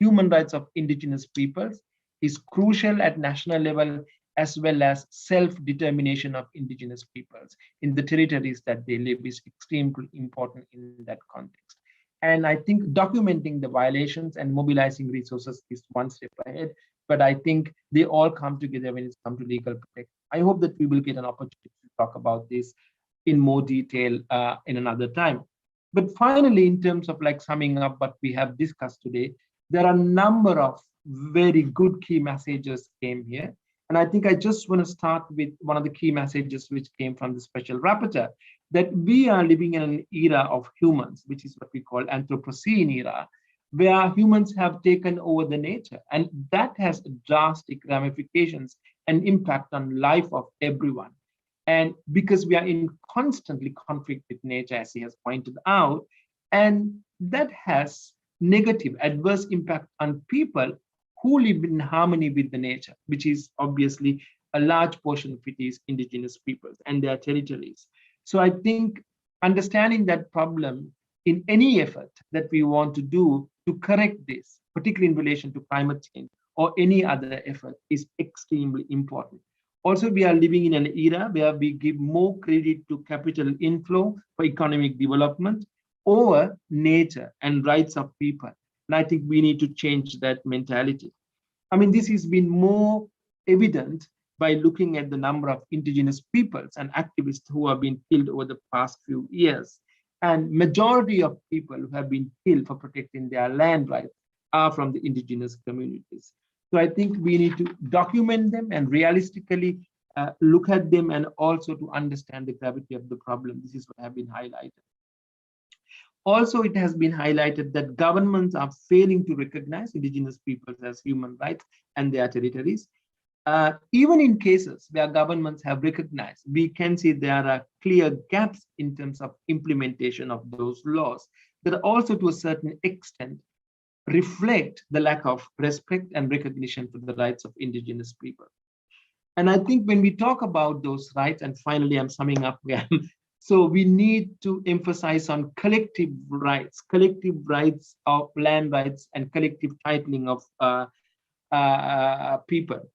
human rights of indigenous peoples is crucial at national level as well as self-determination of indigenous peoples in the territories that they live is extremely important in that context. And I think documenting the violations and mobilizing resources is one step ahead, but I think they all come together when it comes to legal protection. I hope that we will get an opportunity to talk about this in more detail in another time. But finally, in terms of like summing up what we have discussed today, there are a number of very good key messages came here. And I think I just want to start with one of the key messages which came from the special rapporteur, that we are living in an era of humans, which is what we call Anthropocene era, where humans have taken over the nature. And that has drastic ramifications and impact on life of everyone. And because we are in constantly conflict with nature, as he has pointed out, and that has negative adverse impact on people who live in harmony with the nature, which is obviously a large portion of it is indigenous peoples and their territories. So I think understanding that problem in any effort that we want to do to correct this, particularly in relation to climate change or any other effort, is extremely important. Also, we are living in an era where we give more credit to capital inflow for economic development over nature and rights of people. And I think we need to change that mentality. I mean, this has been more evident by looking at the number of indigenous peoples and activists who have been killed over the past few years. And majority of people who have been killed for protecting their land rights are from the indigenous communities. So I think we need to document them and realistically look at them, and also to understand the gravity of the problem. This is what have been highlighted. Also, it has been highlighted that governments are failing to recognize indigenous peoples as human rights and their territories. Even in cases where governments have recognized, we can see there are clear gaps in terms of implementation of those laws that also to a certain extent reflect the lack of respect and recognition for the rights of indigenous people. And I think when we talk about those rights, and finally I'm summing up again, so we need to emphasize on collective rights of land rights and collective titling of people.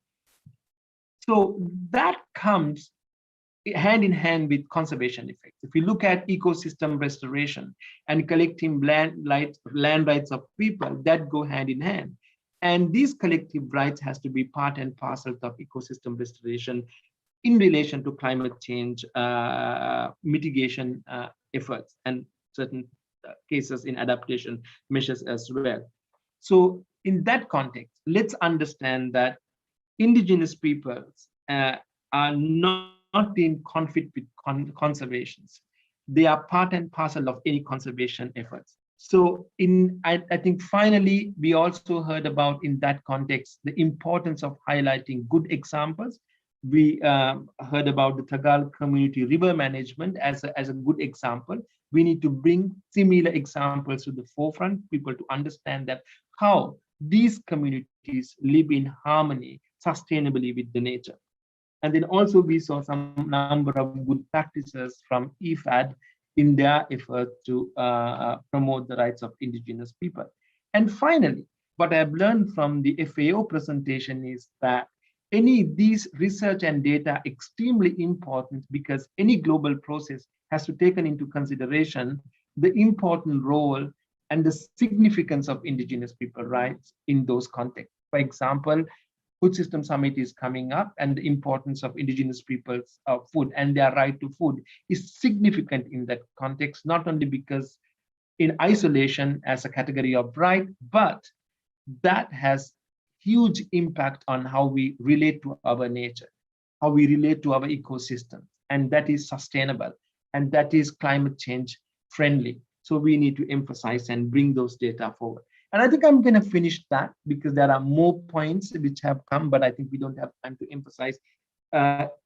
So that comes hand in hand with conservation effects. If we look at ecosystem restoration and collecting land rights of people, that go hand in hand. And these collective rights has to be part and parcel of ecosystem restoration in relation to climate change mitigation efforts and certain cases in adaptation measures as well. So in that context, let's understand that indigenous peoples are not in conflict with conservations. They are part and parcel of any conservation efforts. So I think finally, we also heard about in that context, the importance of highlighting good examples. We heard about the Tagal community river management as a good example. We need to bring similar examples to the forefront, people to understand that how these communities live in harmony sustainably with the nature. And then also we saw some number of good practices from IFAD in their effort to promote the rights of indigenous people. And finally, what I've learned from the FAO presentation is that these research and data extremely important, because any global process has to take into consideration the important role and the significance of indigenous people rights in those contexts. For example, Food System Summit is coming up, and the importance of indigenous people's food and their right to food is significant in that context, not only because in isolation as a category of right, but that has huge impact on how we relate to our nature, how we relate to our ecosystem, and that is sustainable, and that is climate change friendly. So we need to emphasize and bring those data forward. And I think I'm going to finish that because there are more points which have come, but I think we don't have time to emphasize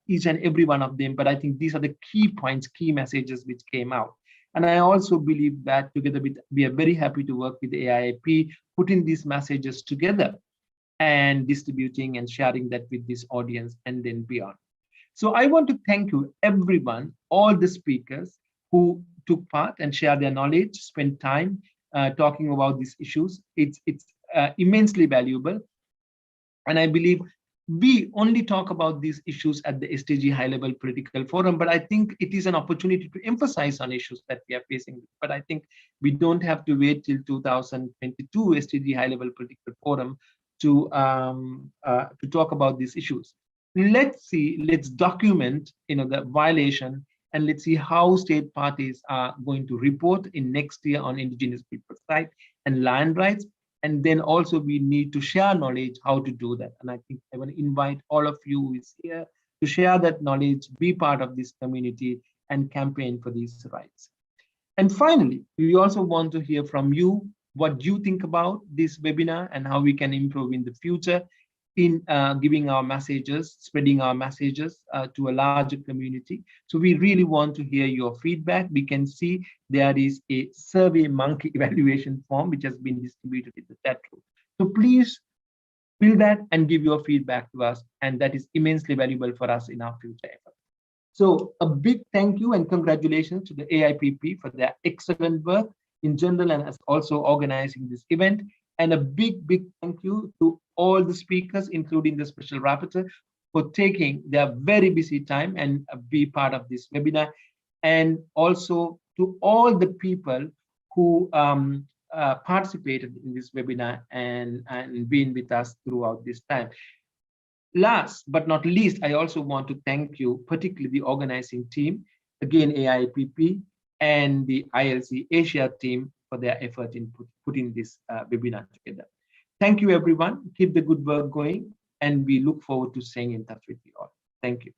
each and every one of them. But I think these are the key points, key messages which came out. And I also believe that together with, we are very happy to work with the AIIP, putting these messages together and distributing and sharing that with this audience and then beyond. So I want to thank you, everyone, all the speakers who took part and shared their knowledge, spent time talking about these issues. It's immensely valuable. And I believe we only talk about these issues at the SDG high-level political forum, but I think it is an opportunity to emphasize on issues that we are facing. But I think we don't have to wait till 2022 SDG high-level political forum to talk about these issues. Let's document, the violation, and let's see how state parties are going to report in next year on indigenous people's rights and land rights. And then also we need to share knowledge how to do that. And I think I want to invite all of you who is here to share that knowledge, be part of this community and campaign for these rights. And finally, we also want to hear from you what you think about this webinar and how we can improve in the future in giving our messages, spreading our messages to a larger community. So we really want to hear your feedback. We can see there is a Survey Monkey evaluation form which has been distributed in the chat room. So please fill that and give your feedback to us, and that is immensely valuable for us in our future efforts. So a big thank you and congratulations to the AIPP for their excellent work in general and as also organizing this event. And a big thank you to all the speakers, including the special rapporteur, for taking their very busy time and be part of this webinar. And also to all the people who participated in this webinar and been with us throughout this time. Last but not least, I also want to thank you, particularly the organizing team, again, AIPP and the ILC Asia team for their effort in putting this webinar together. Thank you, everyone. Keep the good work going, and we look forward to staying in touch with you all. Thank you.